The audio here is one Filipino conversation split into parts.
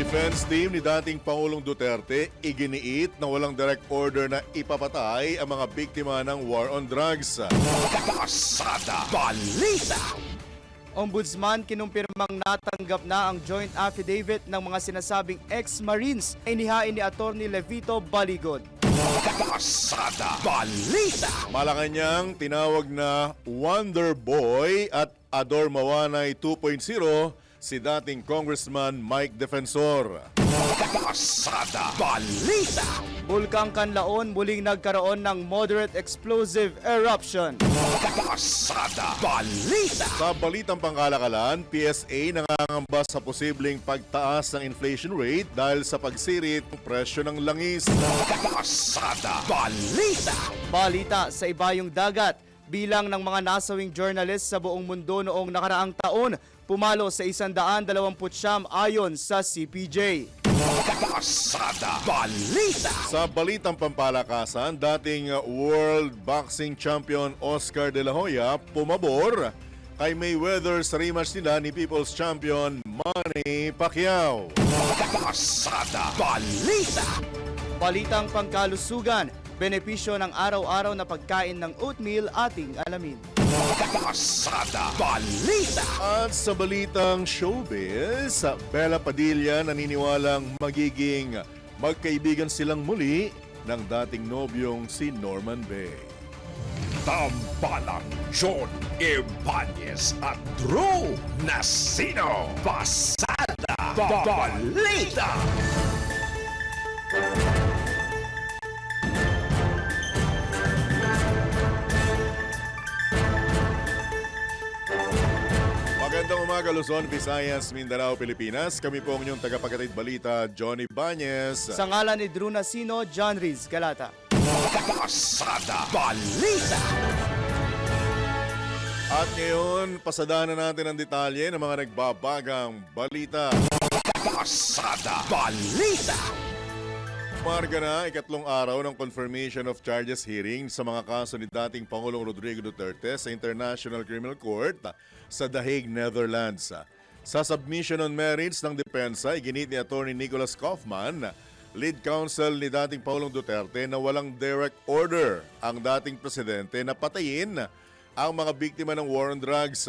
Defense team ni dating Pangulong Duterte iginiit na walang direct order na ipapatay ang mga biktima ng war on drugs. Pasada Balita. Ombudsman kinumpirmang natanggap na ang joint affidavit ng mga sinasabing ex-Marines ay inihain ni Atty. Levito Baligod. Pasada Balita. Malacanang tinawag na Wonder Boy at Ador Mawanay 2.0 si dating Congressman Mike Defensor. Pasada Balita. Bulkang Kanlaon muling nagkaroon ng moderate explosive eruption. Pasada Balita. Sa balitang pangkalakalan, PSA nangangamba sa posibleng pagtaas ng inflation rate dahil sa pagsirit ng presyo ng langis. Pasada Balita. Balita sa ibayong dagat, bilang ng mga nasawing journalist sa buong mundo noong nakaraang taon, pumalo sa 129 ayon sa CPJ. Pasada Balita. Sa balitang pampalakasan, dating World Boxing Champion Oscar De La Hoya pumabor kay Mayweather sa rematch nila ni People's Champion Manny Pacquiao. Pasada Balita. Balitang pangkalusugan, benepisyo ng araw-araw na pagkain ng oatmeal ating alamin. Pasada Balita. At sa balitang showbiz, Bella Padilla naniniwalang magiging magkaibigan silang muli ng dating nobyong si Norman Bay. Tambalang John Ibanez at Drew Nasino. Pasada Balita. Magandang umaga Luzon, Visayas, Mindanao, Pilipinas. Kami po ang inyong tagapaghatid balita, Johnny Ibanez. Sa ngalan ni Drew Nasino, John Riz Galata. Pasada Balita. At ngayon, pasadahan na natin ang detalye ng mga nagbabagang balita. Pasada Balita. Marga na ikatlong araw ng confirmation of charges hearing sa mga kaso ni dating Pangulong Rodrigo Duterte sa International Criminal Court sa The Hague, Netherlands. Sa submission on merits ng depensa, iginit ni Atty. Nicholas Kaufman, lead counsel ni dating Pangulong Duterte, na walang direct order ang dating presidente na patayin ang mga biktima ng war on drugs.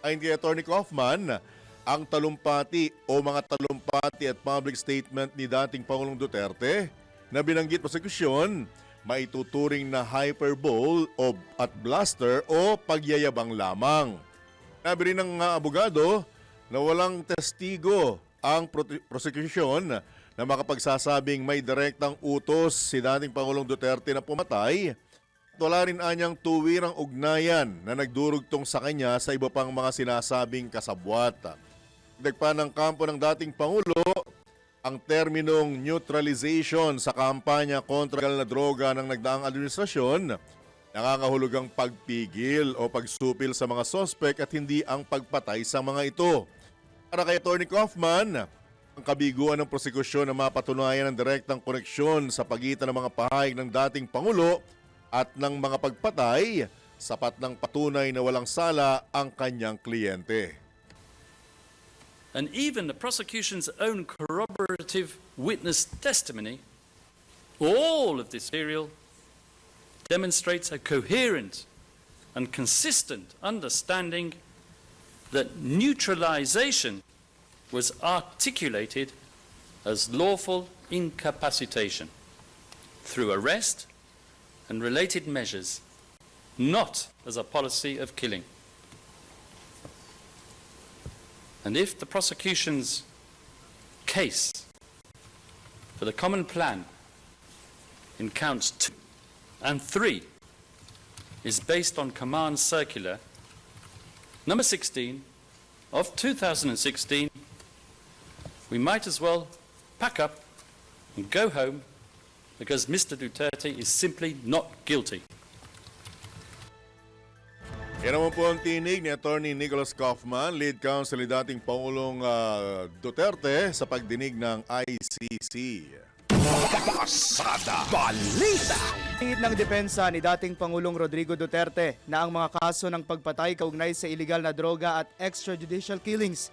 Ayon kay Atty. Kaufman, ang talumpati o mga talumpati at public statement ni dating Pangulong Duterte na binanggit prosekusyon maituturing na hyperbole at bluster o pagyayabang lamang. Sabi rin ng abogado na walang testigo ang prosekusyon na makapagsasabing may direktang utos si dating Pangulong Duterte na pumatay. Wala rin anyang tuwirang ugnayan na nagdurugtong sa kanya sa iba pang mga sinasabing kasabwat. Dagpa ng kampo ng dating Pangulo, ang terminong neutralization sa kampanya kontra na droga ng nagdaang administrasyon, nangangahulugang pagpigil o pagsupil sa mga sospek at hindi ang pagpatay sa mga ito. Para kay Atty. Kaufman, ang kabiguan ng prosekusyon na mapatunayan ng direktang koneksyon sa pagitan ng mga pahayag ng dating Pangulo at ng mga pagpatay, sapat ng patunay na walang sala ang kanyang kliyente. And even the prosecution's own corroborative witness testimony, all of this material demonstrates a coherent and consistent understanding that neutralization was articulated as lawful incapacitation through arrest and related measures, not as a policy of killing. And if the prosecution's case for the common plan in counts 2 and 3 is based on Command Circular number 16 of 2016, we might as well pack up and go home because Mr. Duterte is simply not guilty. Yan naman po ang tinig ni Atty. Nicholas Kaufman, lead counsel ni dating Pangulong Duterte sa pagdinig ng ICC. Pasada Balita. Hingit ng depensa ni dating Pangulong Rodrigo Duterte na ang mga kaso ng pagpatay kaugnay sa iligal na droga at extrajudicial killings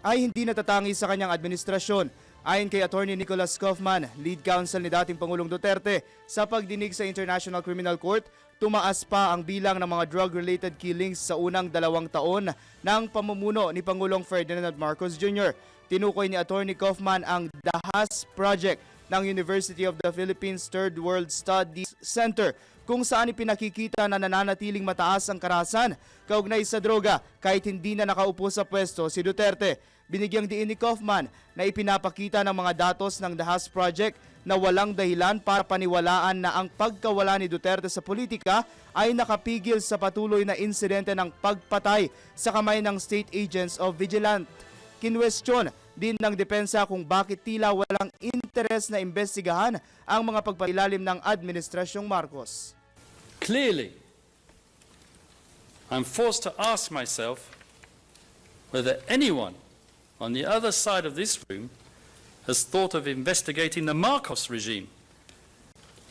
ay hindi natatangi sa kanyang administrasyon. Ayon kay Attorney Nicholas Kaufman, lead counsel ni dating Pangulong Duterte, sa pagdinig sa International Criminal Court, tumaas pa ang bilang ng mga drug-related killings sa unang 2 taon ng pamumuno ni Pangulong Ferdinand Marcos Jr. Tinukoy ni Attorney Kaufman ang DAHAS Project ng University of the Philippines Third World Studies Center, kung saan ipinakikita na nananatiling mataas ang karahasan kaugnay sa droga kahit hindi na nakaupo sa pwesto si Duterte. Binigyang diin ni Kaufman na ipinapakita ng mga datos ng DAHAS Project na walang dahilan para paniwalaan na ang pagkawala ni Duterte sa politika ay nakapigil sa patuloy na insidente ng pagpatay sa kamay ng state agents of vigilance. Kinwestiyon din ng depensa kung bakit tila walang interes na imbestigahan ang mga pagpailalim ng Administrasyong Marcos. Clearly, I'm forced to ask myself whether anyone on the other side of this room has thought of investigating the Marcos regime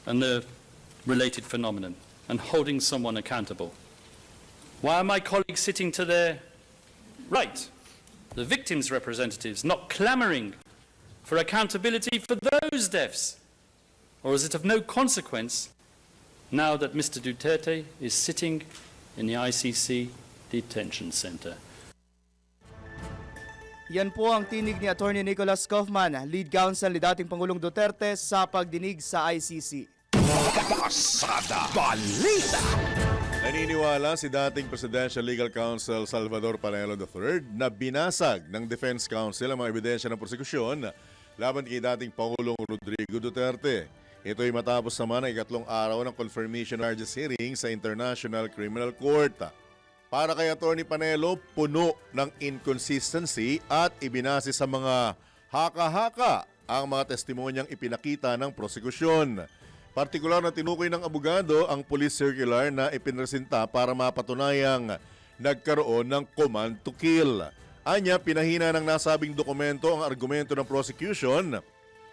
and the related phenomenon and holding someone accountable. Why are my colleagues sitting to their right, the victims' representatives, not clamoring for accountability for those deaths? Or is it of no consequence now that Mr. Duterte is sitting in the ICC detention center? Yan po ang tinig ni Attorney Nicholas Kaufman, lead counsel ni dating Pangulong Duterte sa pagdinig sa ICC. Pasada Balita. Naniniwala si dating Presidential Legal Counsel Salvador Panelo III na binasag ng Defense Counsel ang mga ebidensya ng prosekusyon laban kay dating Pangulong Rodrigo Duterte. Ito ay matapos naman ang 3 araw ng confirmation charges hearing sa International Criminal Court. Para kay Attorney Panelo, puno ng inconsistency at ibinase sa mga haka-haka ang mga testimonyang ipinakita ng prosekusyon. Partikular na tinukoy ng abogado ang police circular na ipinresenta para mapatunayang nagkaroon ng command to kill. Anya, pinahina ng nasabing dokumento ang argumento ng prosecution.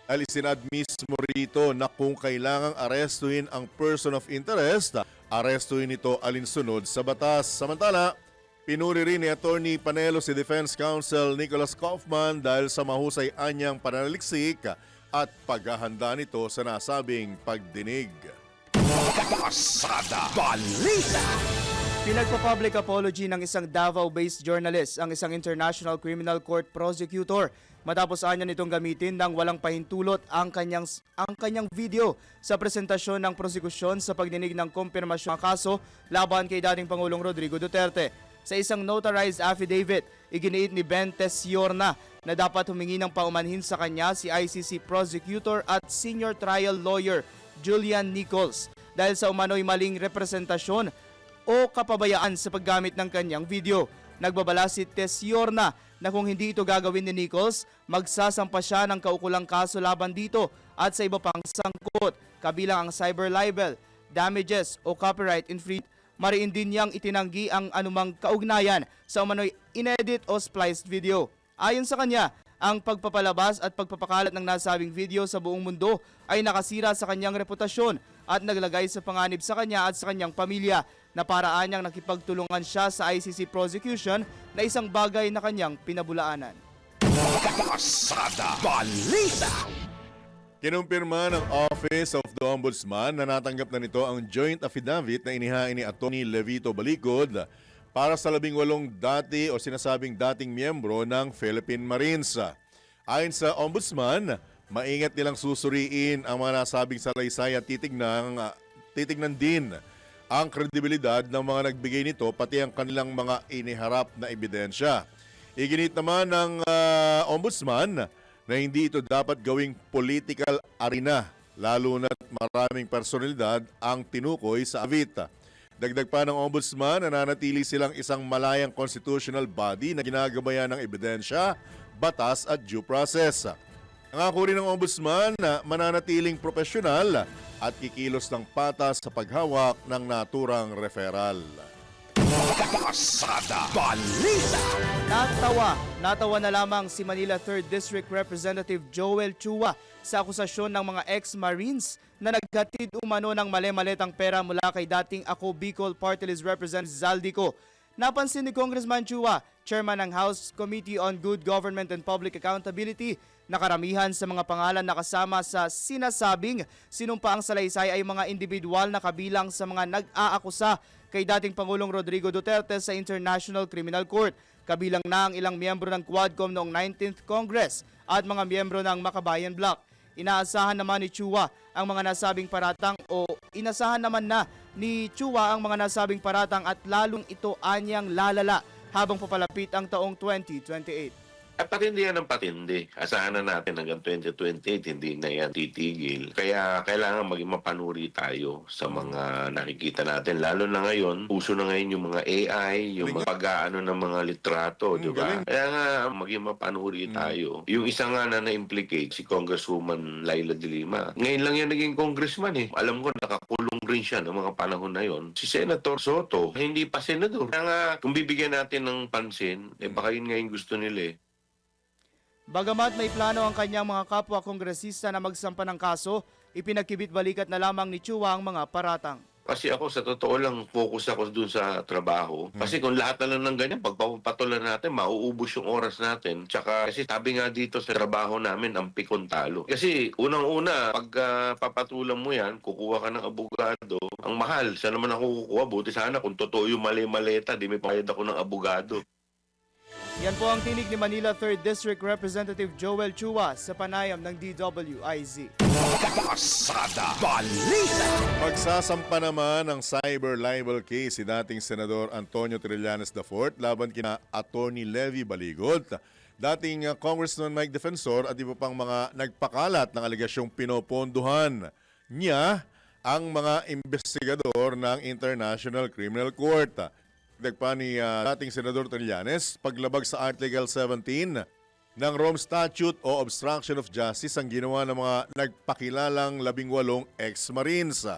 Alisinad mismo rito na kung kailangang arestuhin ang person of interest, arestuhin ito alinsunod sa batas. Samantala, pinuri rin ni Attorney Panelo si Defense Counsel Nicholas Kaufman dahil sa mahusay anyang pananaliksik at paghahanda nito sa nasabing pagdinig. Pasada Balita. Pinagpa-public apology ng isang Davao-based journalist ang isang International Criminal Court prosecutor matapos anya nitong gamitin ng walang pahintulot ang kanyang video sa presentasyon ng prosekusyon sa pagdinig ng kumpirmasyon ng kaso laban kay dating Pangulong Rodrigo Duterte. Sa isang notarized affidavit, iginiit ni Ben Tesiorna na dapat humingi ng paumanhin sa kanya si ICC prosecutor at senior trial lawyer Julian Nichols dahil sa umano'y maling representasyon o kapabayaan sa paggamit ng kanyang video. Nagbabala si Tesiorna na kung hindi ito gagawin ni Nichols, magsasampa siya ng kaukulang kaso laban dito at sa iba pang sangkot, kabilang ang cyber libel, damages o copyright infringement. Mariin din niyang itinanggi ang anumang kaugnayan sa umano'y inedit o spliced video. Ayon sa kanya, ang pagpapalabas at pagpapakalat ng nasabing video sa buong mundo ay nakasira sa kanyang reputasyon at naglagay sa panganib sa kanya at sa kanyang pamilya na paraan niyang nakipagtulungan siya sa ICC prosecution na isang bagay na kanyang pinabulaanan. Pasada Balita. Kinumpirma ng Office of the Ombudsman na natanggap na nito ang joint affidavit na inihain ni Atty. Levito Balicod para sa 18 dati o sinasabing dating miyembro ng Philippine Marines. Ayon sa Ombudsman, maingat nilang susuriin ang mga nasabing salaysay at titignan din ang kredibilidad ng mga nagbigay nito pati ang kanilang mga iniharap na ebidensya. Iginit naman ng Ombudsman na hindi ito dapat gawing political arena, lalo na't maraming personalidad ang tinukoy sa avita. Dagdag pa ng Ombudsman na nanatili silang isang malayang constitutional body na ginagabayan ng ebidensya, batas at due process. Nangako rin ng Ombudsman na mananatiling profesional at kikilos ng patas sa paghawak ng naturang referral. Pasada Balita. Natawa na lamang si Manila 3rd District Representative Joel Chua sa akusasyon ng mga ex-Marines na naghatid umano ng mali-maletang pera mula kay dating Ako Bicol Party List Representative Zaldico. Napansin ni Congressman Chua, chairman ng House Committee on Good Government and Public Accountability na karamihan sa mga pangalan na kasama sa sinasabing sinumpaang salaysay ay mga individual na kabilang sa mga nag-aakusa kay dating Pangulong Rodrigo Duterte sa International Criminal Court. Kabilang na ang ilang miyembro ng Quadcom noong 19th Congress at mga miyembro ng Makabayan Bloc. Inaasahan naman ni Chua ang mga nasabing paratang inasahan naman na ni Chua ang mga nasabing paratang at lalong ito anyang lalala habang papalapit ang taong 2028. At patindi yan ng patindi. Asahan na natin hanggang 2028, hindi na yan titigil. Kaya kailangan maging mapanuri tayo sa mga nakikita natin. Lalo na ngayon, uso na ngayon yung mga AI, yung mga pag-aano ng mga litrato, di ba? Kaya nga, maging mapanuri tayo. Yung isa nga na na-implicate, si Congresswoman Laila de Lima. Ngayon lang yan naging congressman eh. Alam ko, nakakulong rin siya noong mga panahon na yon. Si Senator Soto, hindi pa senador. Kaya nga, kung bibigyan natin ng pansin, baka yun nga yung gusto nila eh. Bagamat may plano ang kanyang mga kapwa kongresista na magsampa ng kaso, ipinagkibit-balikat na lamang ni Chua ang mga paratang. Kasi ako sa totoo lang, focus ako dun sa trabaho. Kasi kung lahat na lang ng ganyan, pagpapatulan natin, mauubos yung oras natin. Tsaka kasi sabi nga dito sa trabaho namin, ang pikon talo. Kasi unang-una, pag papatulan mo yan, kukuha ka ng abogado. Ang mahal, saan naman ako kukuha? Buti sana kung totoo yung mali-maleta, di may bayad ako ng abogado. Yan po ang tinig ni Manila 3rd District Representative Joel Chua sa panayam ng DWIZ. Pasada Balita. Magsasampa naman ng cyber libel case si dating Senador Antonio Trillanes IV laban kina Attorney Levy Baligot, dating Congressman Mike Defensor at iba pang mga nagpakalat ng alegasyong pinopondohan niya ang mga investigador ng International Criminal Court. Dagpa ni dating Senador Trillanes, paglabag sa Article 17 ng Rome Statute o Obstruction of Justice ang ginawa ng mga nagpakilalang 18 ex-Marines.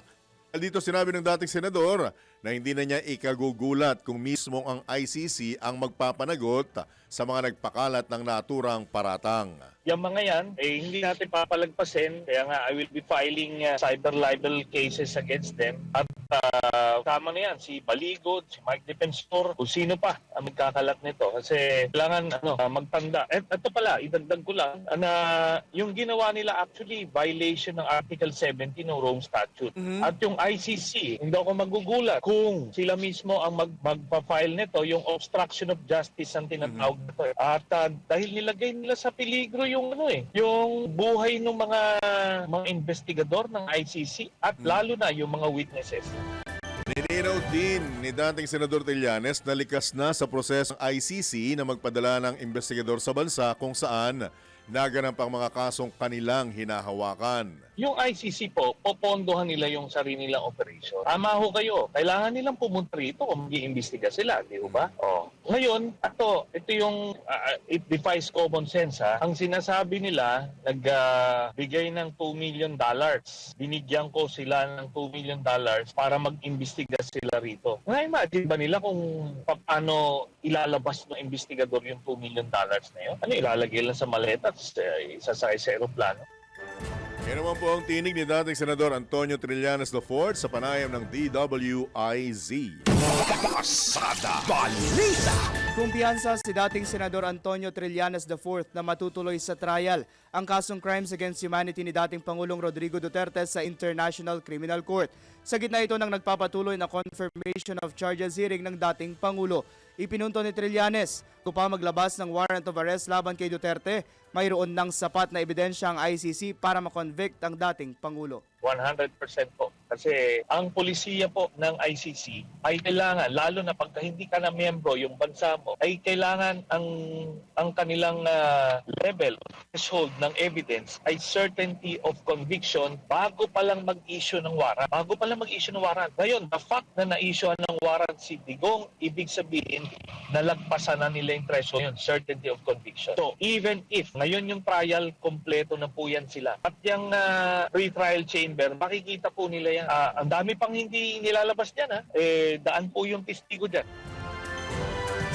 Dito sinabi ng dating Senador na hindi na niya ikagugulat kung mismo ang ICC ang magpapanagot sa mga nagpakalat ng naturang paratang. Yung mga yan, hindi natin papalagpasin. Kaya nga, I will be filing cyber libel cases against them. At tama na yan, si Baligot, si Mike Defensor, kung sino pa ang magkakalat nito. Kasi kailangan magtanda. At ito pala, idagdag ko lang, na yung ginawa nila actually violation ng Article 17 ng Rome Statute. At yung ICC, hindi ako magugulat kung sila mismo ang magpa-file nito, yung obstruction of justice ang tinatawag nito. At dahil nilagay nila sa peligro yung yung buhay ng mga investigador ng ICC at lalo na yung mga witnesses. Nilinaw din ni dating Senador Trillanes na likas na sa prosesong ICC na magpadala ng investigador sa bansa kung saan naganap ang mga kasong kanilang hinahawakan. Yung ICC po, popondohan nila yung sarili nilang operation. Tama ho kayo. Kailangan nilang pumunta rito kung mag-iimbestiga sila, di ba? Ngayon, ito yung it defies common sense. Ang sinasabi nila, nagbigay ng $2 million. Binigyan ko sila ng $2 million para mag-imbestiga sila rito. Na-imagine ba nila kung paano ilalabas ng investigador yung $2 million na yun? Ano, ilalagay lang sa maleta at isasakay sa aeroplano? Yan naman po ang tinig ni dating Senador Antonio Trillanes IV sa panayam ng DWIZ. Pasada Balita. Kumpiyansa si dating Senador Antonio Trillanes IV na matutuloy sa trial ang kasong crimes against humanity ni dating Pangulong Rodrigo Duterte sa International Criminal Court. Sa gitna ito ng nagpapatuloy na confirmation of charges hearing ng dating Pangulo. Ipinunto ni Trillanes kung pa maglabas ng warrant of arrest laban kay Duterte, mayroon ng sapat na ebidensya ang ICC para makonvict ang dating Pangulo. 100% po. Kasi ang polisiya po ng ICC ay kailangan, lalo na pagka hindi ka na miyembro yung bansa mo, ay kailangan ang kanilang level, threshold ng evidence ay certainty of conviction bago pa lang mag-issue ng warrant. Bago pa lang mag-issue ng warrant. Ngayon, the fact na na-issue ng warrant si Digong, ibig sabihin, nalagpasan na nila yung threshold yun, certainty of conviction. So, even if ngayon yung trial, kompleto na po yan sila. At yung pre-trial chamber, makikita po nila yan. Ang dami pang hindi nilalabas dyan. Daan po yung testigo dyan.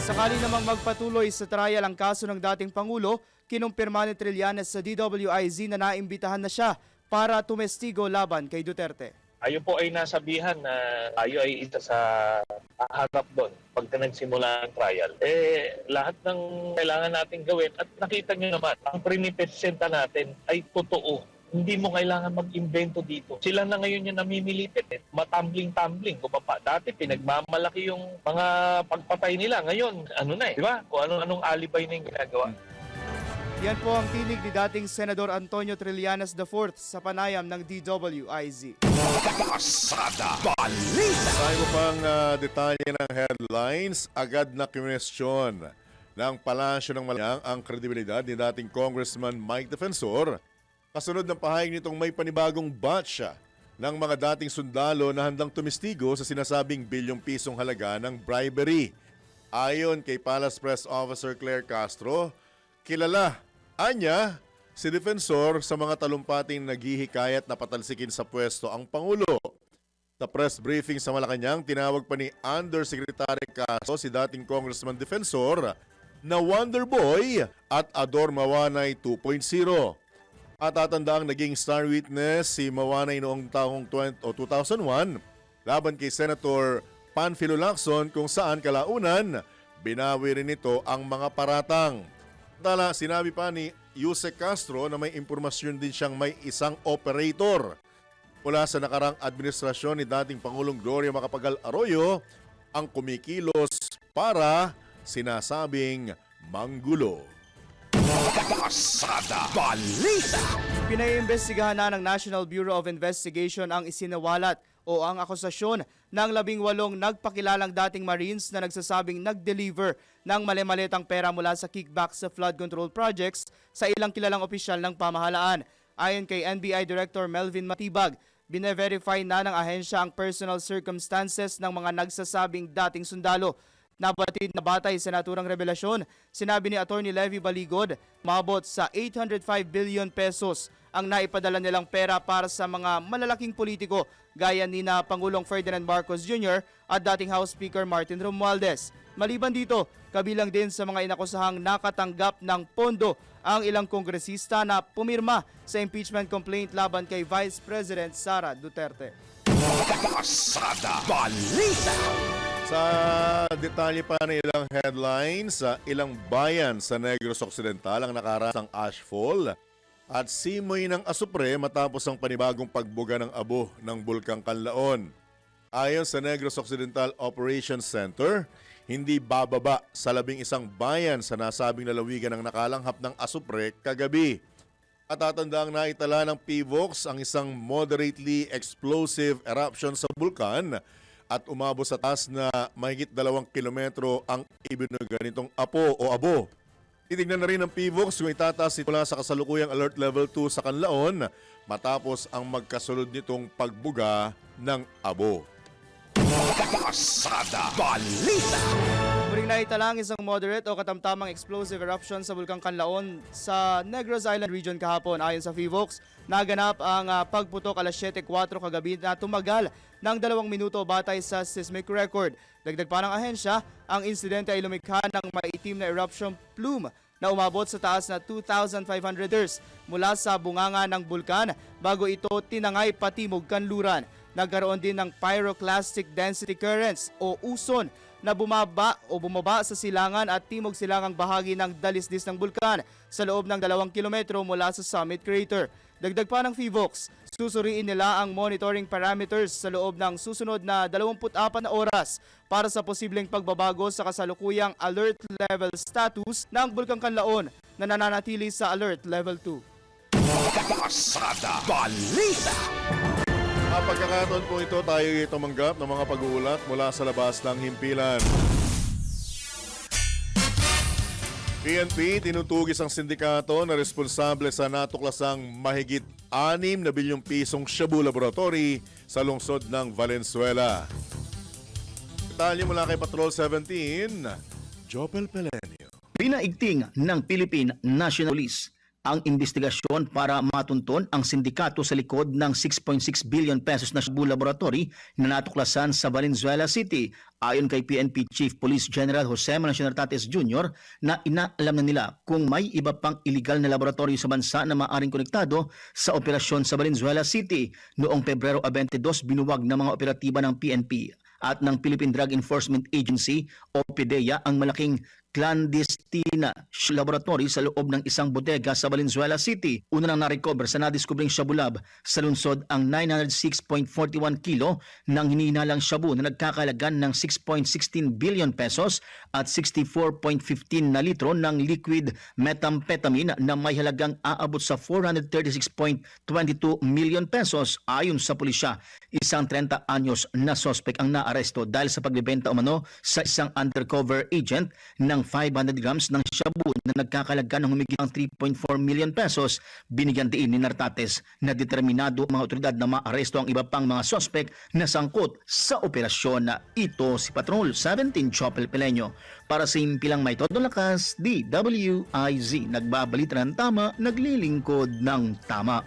Sakali namang magpatuloy sa trial ang kaso ng dating Pangulo, kinumpirma ni Trillanes sa DWIZ na naimbitahan na siya para tumestigo laban kay Duterte. Tayo po ay nasabihan na tayo ay isa sa harap doon pag nagsimula ang trial. Lahat ng kailangan natin gawin at nakita nyo naman, ang pinipresenta natin ay totoo. Hindi mo kailangan mag-invento dito. Sila na ngayon yung namimilipit. Matambling-tambling. Bumaba. Dati pinagmamalaki yung mga pagpatay nila. Ngayon, ano na eh. Di ba? Kung anong alibay na yung ginagawa. Yan po ang tinig ni dating Senador Antonio Trillanes IV sa panayam ng DWIZ. Pasada Balita. Tayo pang detalye ng headlines, agad na kinwestiyon ng Palasyo ng Malacanang ang kredibilidad ni dating Congressman Mike Defensor kasunod ng pahayag nitong may panibagong batch ng mga dating sundalo na handang tumistigo sa sinasabing bilyong pisong halaga ng bribery. Ayon kay Palace Press Officer Claire Castro, kilala anya si Defensor sa mga talumpating naghihikayat na patalsikin sa pwesto ang Pangulo. Sa press briefing sa Malacanang, tinawag pa ni Undersecretary Castro si dating Congressman Defensor na Wonder Boy at Ador Mawanay 2.0. At tatandaang naging star witness si Mawanay noong taong 2001 laban kay Senator Panfilo Lacson kung saan kalaunan binawi rin ito ang mga paratang. Tala, sinabi pa ni Yusek Castro na may impormasyon din siyang may isang operator mula sa nakarang administrasyon ni dating Pangulong Gloria Macapagal Arroyo ang kumikilos para sinasabing manggulo. Pasada Balita. Pinaiimbestigahan na ng National Bureau of Investigation ang isinawalat o ang akusasyon ng 18 nagpakilalang dating Marines na nagsasabing nag-deliver ng mali-malitang pera mula sa kickback sa flood control projects sa ilang kilalang opisyal ng pamahalaan. Ayon kay NBI Director Melvin Matibag, bine-verify na ng ahensya ang personal circumstances ng mga nagsasabing dating sundalo. Nabatid na batay sa naturang revelasyon, sinabi ni Attorney Levy Baligod, maabot sa 805 billion pesos ang naipadala nilang pera para sa mga malalaking politiko gaya ni na Pangulong Ferdinand Marcos Jr. at dating House Speaker Martin Romualdez. Maliban dito, kabilang din sa mga inakusahang nakatanggap ng pondo ang ilang kongresista na pumirma sa impeachment complaint laban kay Vice President Sara Duterte. Pasada Balita. Sa detalye pa ng ilang headlines, ilang bayan sa Negros Occidental ang nakarasang ashfall at simoy ng asupre matapos ang panibagong pagbuga ng abo ng Bulkang Kanlaon. Ayon sa Negros Occidental Operations Center, hindi bababa sa 11 bayan sa nasabing lalawigan ng nakalanghap ng asupre kagabi. At tatandaang naitala ng PVOX ang isang moderately explosive eruption sa bulkan at umabot sa taas na mahigit 2 kilometro ang ibinuga nitong apo o abo. Titignan na rin ng PVOX kung itataas ito mula sa kasalukuyang Alert Level 2 sa Kanlaon matapos ang magkasunod nitong pagbuga ng abo. Pasada Balita. Muling naitala ang isang moderate o katamtamang explosive eruption sa Bulkang Kanlaon sa Negros Island region kahapon. Ayon sa PVOX, naganap ang pagputok alas 7:04 kagabi na tumagal ng 2 minuto batay sa seismic record. Dagdag pa ng ahensya, ang insidente ay lumikha ng maitim na eruption plume na umabot sa taas na 2,500 meters mula sa bunganga ng bulkan bago ito tinangay patimog kanluran. Nagkaroon din ng pyroclastic density currents o uson na bumaba sa silangan at timog silangang bahagi ng dalisdis ng bulkan sa loob ng 2 kilometro mula sa summit crater. Dagdag pa ng PVOX, susuriin nila ang monitoring parameters sa loob ng susunod na 24 na oras para sa posibleng pagbabago sa kasalukuyang alert level status ng Bulkang Kanlaon na nananatili sa alert level 2. Pasada Balita. Pagkakataon po ito, tayo tumanggap ng mga pag-uulat mula sa labas ng himpilan. PNP tinutugis ang sindikato na responsable sa natuklasang mahigit 6 na bilyong pisong Shabu Laboratory sa lungsod ng Valenzuela. Detalye mula kay Patrol 17, Jopel Pelenio. Pinaigting ng Philippine National Police ang investigasyon para matunton ang sindikato sa likod ng 6.6 billion pesos na Shabu Laboratory na natuklasan sa Valenzuela City. Ayon kay PNP Chief Police General Jose Manuel Nartates Jr. na inaalam na nila kung may iba pang illegal na laboratorio sa bansa na maaring konektado sa operasyon sa Valenzuela City. Noong Pebrero 22, binuwag ng mga operatiba ng PNP at ng Philippine Drug Enforcement Agency o PDEA ang malaking clandestina laboratory sa loob ng isang bodega sa Valenzuela City. Una nang na-recover sa nadiskubring shabu lab sa lungsod ang 906.41 kilo ng hinihinalang shabu na nagkakalagan ng 6.16 billion pesos at 64.15 na litro ng liquid methamphetamine na may halagang aabot sa 436.22 million pesos. Ayon sa pulisya, isang 30 anyos na sospek ang naaresto dahil sa pagbebenta umano sa isang undercover agent ng 500 grams ng shabu na nagkakalaga ng humigit ng 3.4 million pesos. Binigyan din ni Nartates na determinado ang mga otoridad na maaresto ang iba pang mga sospek na sangkot sa operasyon na ito. Si Patrol 17 Chopel Peleño para sa Impilang May Todo Lakas, DWIZ. Nagbabalita ng tama, naglilingkod ng tama.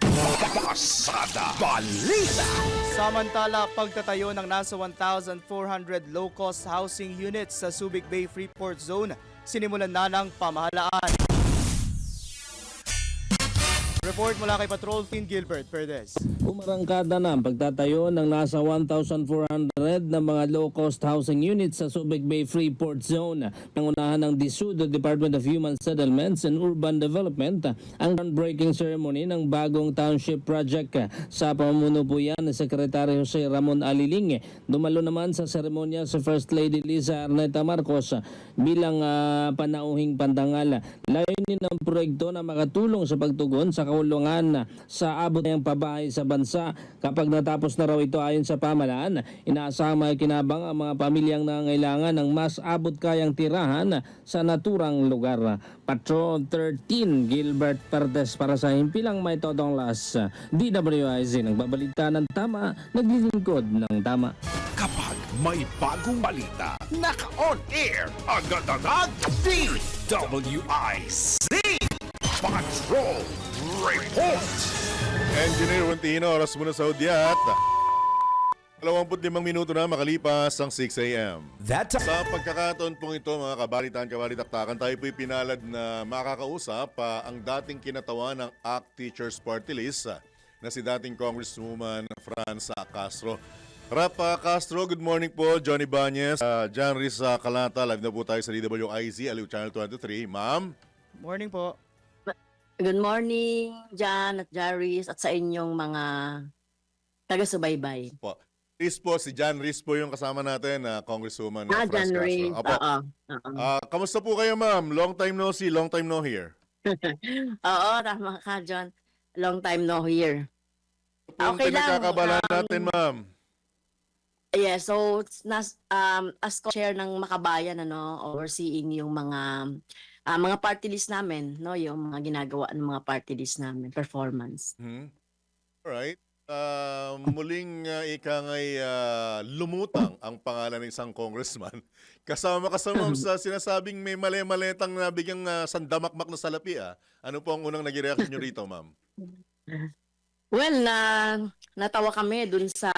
Pasada Balita. Samantala, pagtatayo ng nasa 1,400 low-cost housing units sa Subic Bay Freeport Zone, sinimulan na ng pamahalaan. Report mula kay Patrol Team Gilbert Perez. Umarangkada na ang pagtatayo ng nasa 1,400 na mga low-cost housing units sa Subic Bay Freeport Zone. Nangunahan ng DSUD, Department of Human Settlements and Urban Development, ang groundbreaking ceremony ng bagong township project. Sa pamumuno po yan ni Secretary Jose Ramon Aliling. Dumalo naman sa seremonya sa First Lady Liza Arneta Marcos bilang panauhing pandangal. Layunin ng proyekto na makatulong sa pagtugon sa kaulungan sa abot ng pabahay sa bansa. Kapag natapos na raw ito ayon sa pamahalaan, inaasahang makikinabang ang mga pamilyang nangangailangan ng mas abot kayang tirahan sa naturang lugar. Patrol 13 Gilbert Perez para sa Himpilang May Todong Las, DWIZ. Nagbabalita ng tama, naglilingkod ng tama. Kapag may bagong balita, naka-on air, agad-agad, DWIZ. Patrol Report. Engineer Wantino, oras muna sa Udyat. 25 minuto na makalipas ang 6 a.m. Sa pagkakataon pong ito, mga kabalitaan-kabalitaktakan, tayo po'y pinalad na makakausap ang dating kinatawan ng ACT Teachers Party List na si dating Congresswoman Franza Castro. Rapa Castro, good morning po. Johnny Banyes, John Riz Calata, live na po tayo sa DWIZ, Aliw Channel 23. Ma'am? Morning po. Good morning, Jan at Jaris at sa inyong mga taga-subaybay. Po. Riz po, si John Riz po yung kasama natin, Congresswoman Franz Jan Castro. Riz. Apo. Kamusta po kayo, ma'am? Long time no see, long time no hear. Oo, tama ka, John. Long time no here. Ito po yung Okay lang, pinagkakabalan natin, ma'am. Yeah, so as co-chair ng Makabayan, overseeing yung mga party list namin, no, yung mga ginagawa ng mga party list namin, performance. Alright. Muling ika nga'y lumutang ang pangalan ng isang congressman. Kasama sa sinasabing may mali-maletang nabigyang sandamakmak na salapi. Ano po ang unang naging reaction nyo rito, ma'am? Well, natawa kami dun sa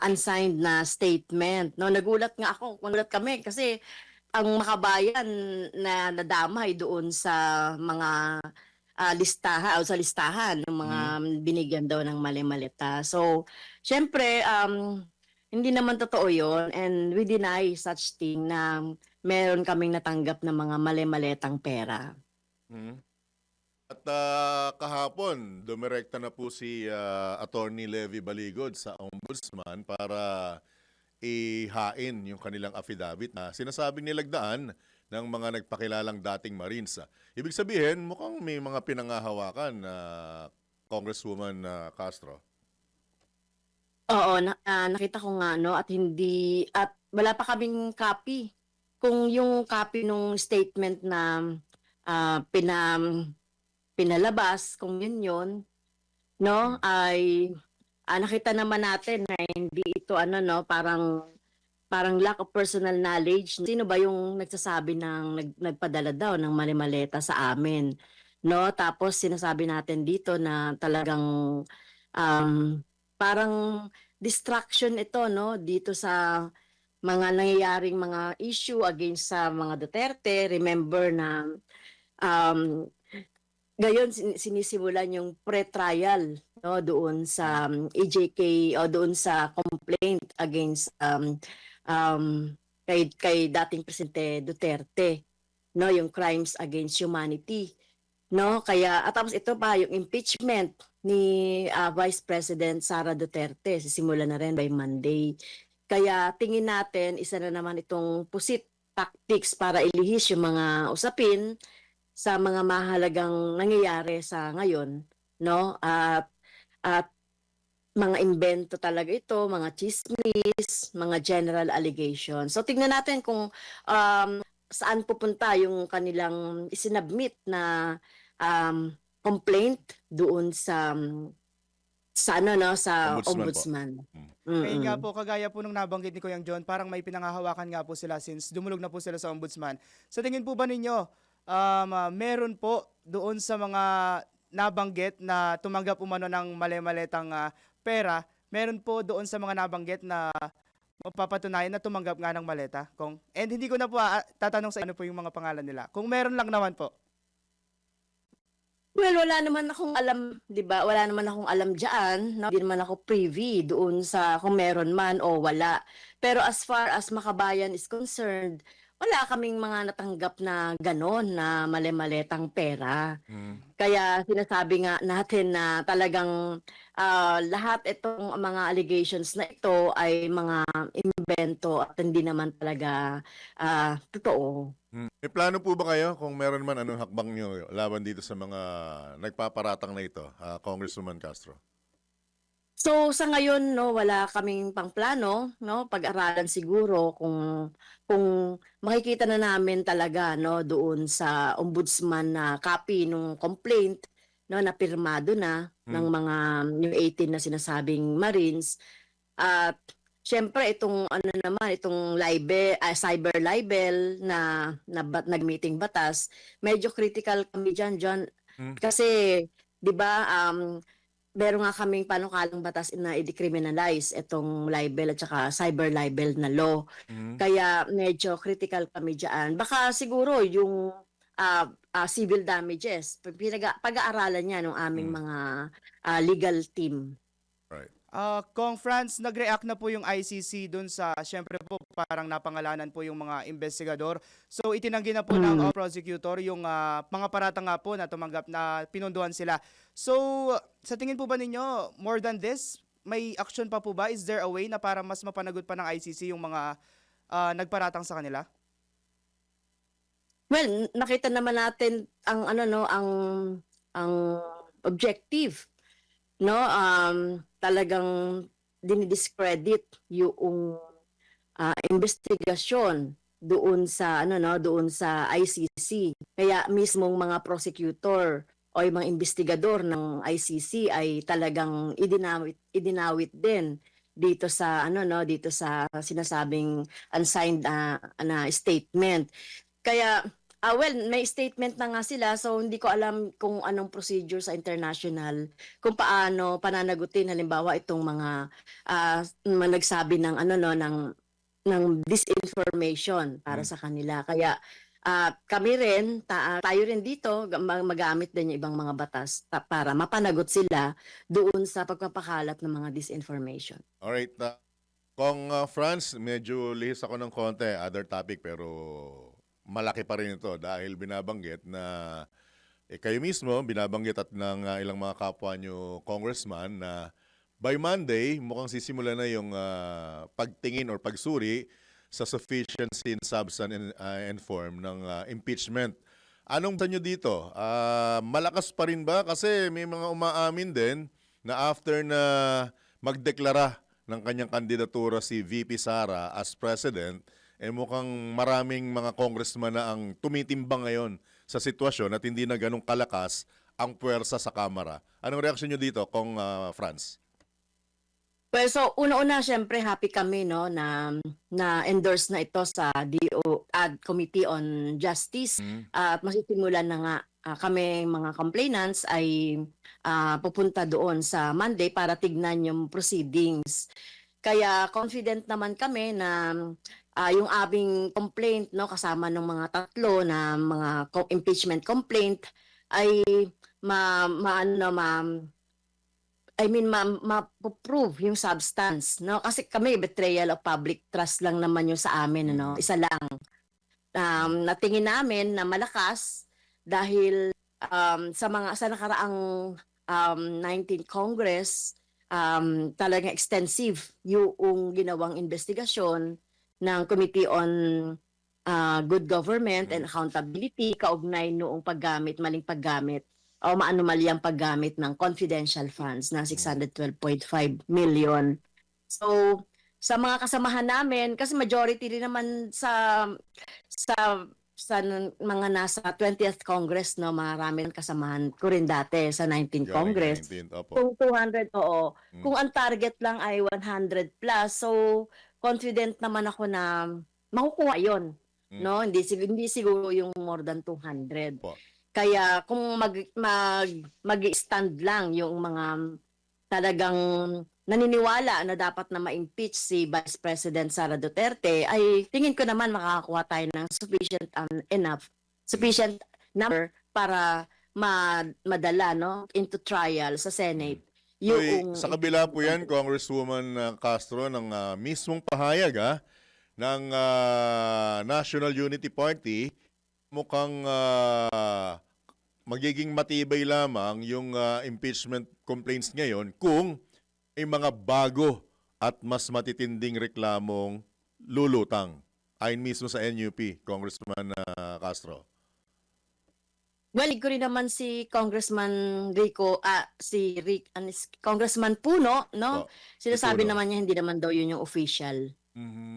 unsigned na statement. No, nagulat kami kasi ang Makabayan na nadamay doon sa mga listahan o sa listahan ng mga binigyan daw ng mali-malita. So, syempre, hindi naman totoo yon, and we deny such thing na meron kaming natanggap ng mga mali-malitang pera. At kahapon, dumirekta na po si Attorney Levy Baligod sa Ombudsman para ihain yung kanilang affidavit na sinasabing nilagdaan ng mga nagpakilalang dating Marines. Ibig sabihin, mukhang may mga pinangahawakan na Congresswoman Castro. Oo, nakita ko nga, no, at wala pa kaming copy. Kung yung copy nung statement na pinalabas, kung yun, no, ay nakita naman natin na hindi ito parang lack of personal knowledge. Sino ba yung nagsasabi ng nagpadala daw ng mali-maleta sa amin? no? Tapos sinasabi natin dito na talagang um, parang distraction ito, no? Dito sa mga nangyayaring mga issue against sa mga Duterte. Remember na um, ngayon sinisimulan yung pre-trial, no, doon sa EJK o doon sa complaint against kay dating Presidente Duterte, no, yung crimes against humanity, no? Kaya at tapos ito pa yung impeachment ni Vice President Sara Duterte, sisimula na rin by Monday. Kaya tingin natin isa na naman itong pusit tactics para ilihis yung mga usapin sa mga mahalagang nangyayari sa ngayon, no? At mga invento talaga ito, mga chismis, mga general allegations. So tingnan natin kung saan pupunta yung kanilang isinabmit na complaint doon sa ano, no, sa ombudsman. Kaya nga po, kagaya po nung nabanggit ni Kuyang John, parang may pinangahawakan nga po sila since dumulog na po sila sa ombudsman. Sa tingin po ba ninyo, meron po doon sa mga nabanggit na tumanggap umano ng mali-maletang pera, meron po doon sa mga nabanggit na mapapatunayan na tumanggap nga ng maleta, Kong? And hindi ko na po tatanong sa ano po yung mga pangalan nila. Kung meron lang naman po. Well, wala naman akong alam, 'di ba? Wala naman akong alam diyan, no? Hindi naman ako privy doon sa kung meron man o wala. Pero as far as Makabayan is concerned, wala kaming mga natanggap na ganon na mali-maletang pera. Kaya sinasabi nga natin na talagang lahat itong mga allegations na ito ay mga invento at hindi naman talaga totoo. May plano po ba kayo kung meron man anong hakbang nyo laban dito sa mga nagpaparatang na ito, Congresswoman Castro? So sa ngayon, no, wala kaming pangplano, no, pag-aralan siguro kung makikita na namin talaga, no, doon sa ombudsman na copy nung complaint, no, na pirmado na ng mga yung 18 na sinasabing Marines. At syempre itong ano naman, itong cyber libel na nag-meeting batas, medyo critical kami diyan, John, kasi 'di ba meron nga kaming panukalang batas na i-decriminalize itong libel at saka cyber libel na law. Kaya medyo critical kami diyan. Baka siguro yung civil damages, pag-aaralan niya ng aming mga legal team. Right. Kong Franz, nag-react na po yung ICC dun sa, syempre po, parang napangalanan po yung mga investigador. So, itinanggi na po ng prosecutor yung mga paratang nga po na tumanggap na pinunduhan sila. So, sa tingin po ba ninyo, more than this, may action pa po ba? Is there a way na para mas mapanagot pa ng ICC yung mga nagparatang sa kanila? Well, nakita naman natin ang ano, no, ang objective, no, talagang dinidiscredit yung investigasyon doon sa ano, no, doon sa ICC. Kaya mismong mga prosecutor o yung mga investigador ng ICC ay talagang idinawit din dito sa ano, no, dito sa sinasabing unsigned na statement. Kaya well, may statement na nga sila, so hindi ko alam kung anong procedure sa international, kung paano pananagutin halimbawa itong mga nagsabi ng ano, no, ng disinformation para sa kanila. Kaya kami rin, tayo rin dito magamit din yung ibang mga batas para mapanagot sila doon sa pagpapakalat ng mga disinformation. Alright. Kung Franz, medyo lihis ako ng konti, other topic, pero malaki pa rin ito dahil binabanggit na kayo mismo, binabanggit at ng ilang mga kapwa nyo congressman na by Monday, mukhang sisimula na yung pagtingin or pagsuri sa sufficiency in substance and form ng impeachment. Anong tanyo dito? Malakas pa rin ba? Kasi may mga umaamin din na after na magdeklara ng kanyang kandidatura si VP Sara as president, mukhang maraming mga congressman na ang tumitimbang ngayon sa sitwasyon at hindi na ganun kalakas ang puwersa sa Kamara. Anong reaksyon nyo dito, Kong Franz? Well, so una-una syempre happy kami, no, na endorse na ito sa DO Committee on Justice at masisimulan na nga kami mga complainants ay pupunta doon sa Monday para tignan yung proceedings. Kaya confident naman kami na yung aming complaint, no, kasama ng mga tatlo na mga impeachment complaint ay ma-prove yung substance, no? Kasi kami betrayal of public trust lang naman yung sa amin, no? Isa lang. Natingin namin na malakas dahil sa nakaraang 19th Congress talagang extensive yung ginawang investigasyon ng Committee on Good Government and Accountability kaugnay noong maling paggamit o maanumalyang paggamit ng confidential funds na 612.5 million. So, sa mga kasamahan namin, kasi majority rin naman sa mga nasa 20th Congress, no, marami ng kasamahan ko rin dati sa 19th Congress. 19th, opo. Kung 200, oo. Kung ang target lang ay 100 plus, so confident naman ako na makukuha yon, no? Hindi siguro yung more than 200. Po. Kaya kung mag-stand lang yung mga talagang naniniwala na dapat na ma-impeach si Vice President Sara Duterte, ay tingin ko naman makakakuha tayo ng sufficient number para madala, no, into trial sa Senate. Uy, sa kabila po yan, Congresswoman Castro, ng mismong pahayag ng National Unity Party, mukhang magiging matibay lamang yung impeachment complaints ngayon kung may mga bago at mas matitinding reklamong lulutang. Ayon mismo sa NUP, Congressman Castro. Well, ko rin naman si Congressman Congressman Puno, no? Sinasabi Puno. naman niya hindi naman daw yun yung official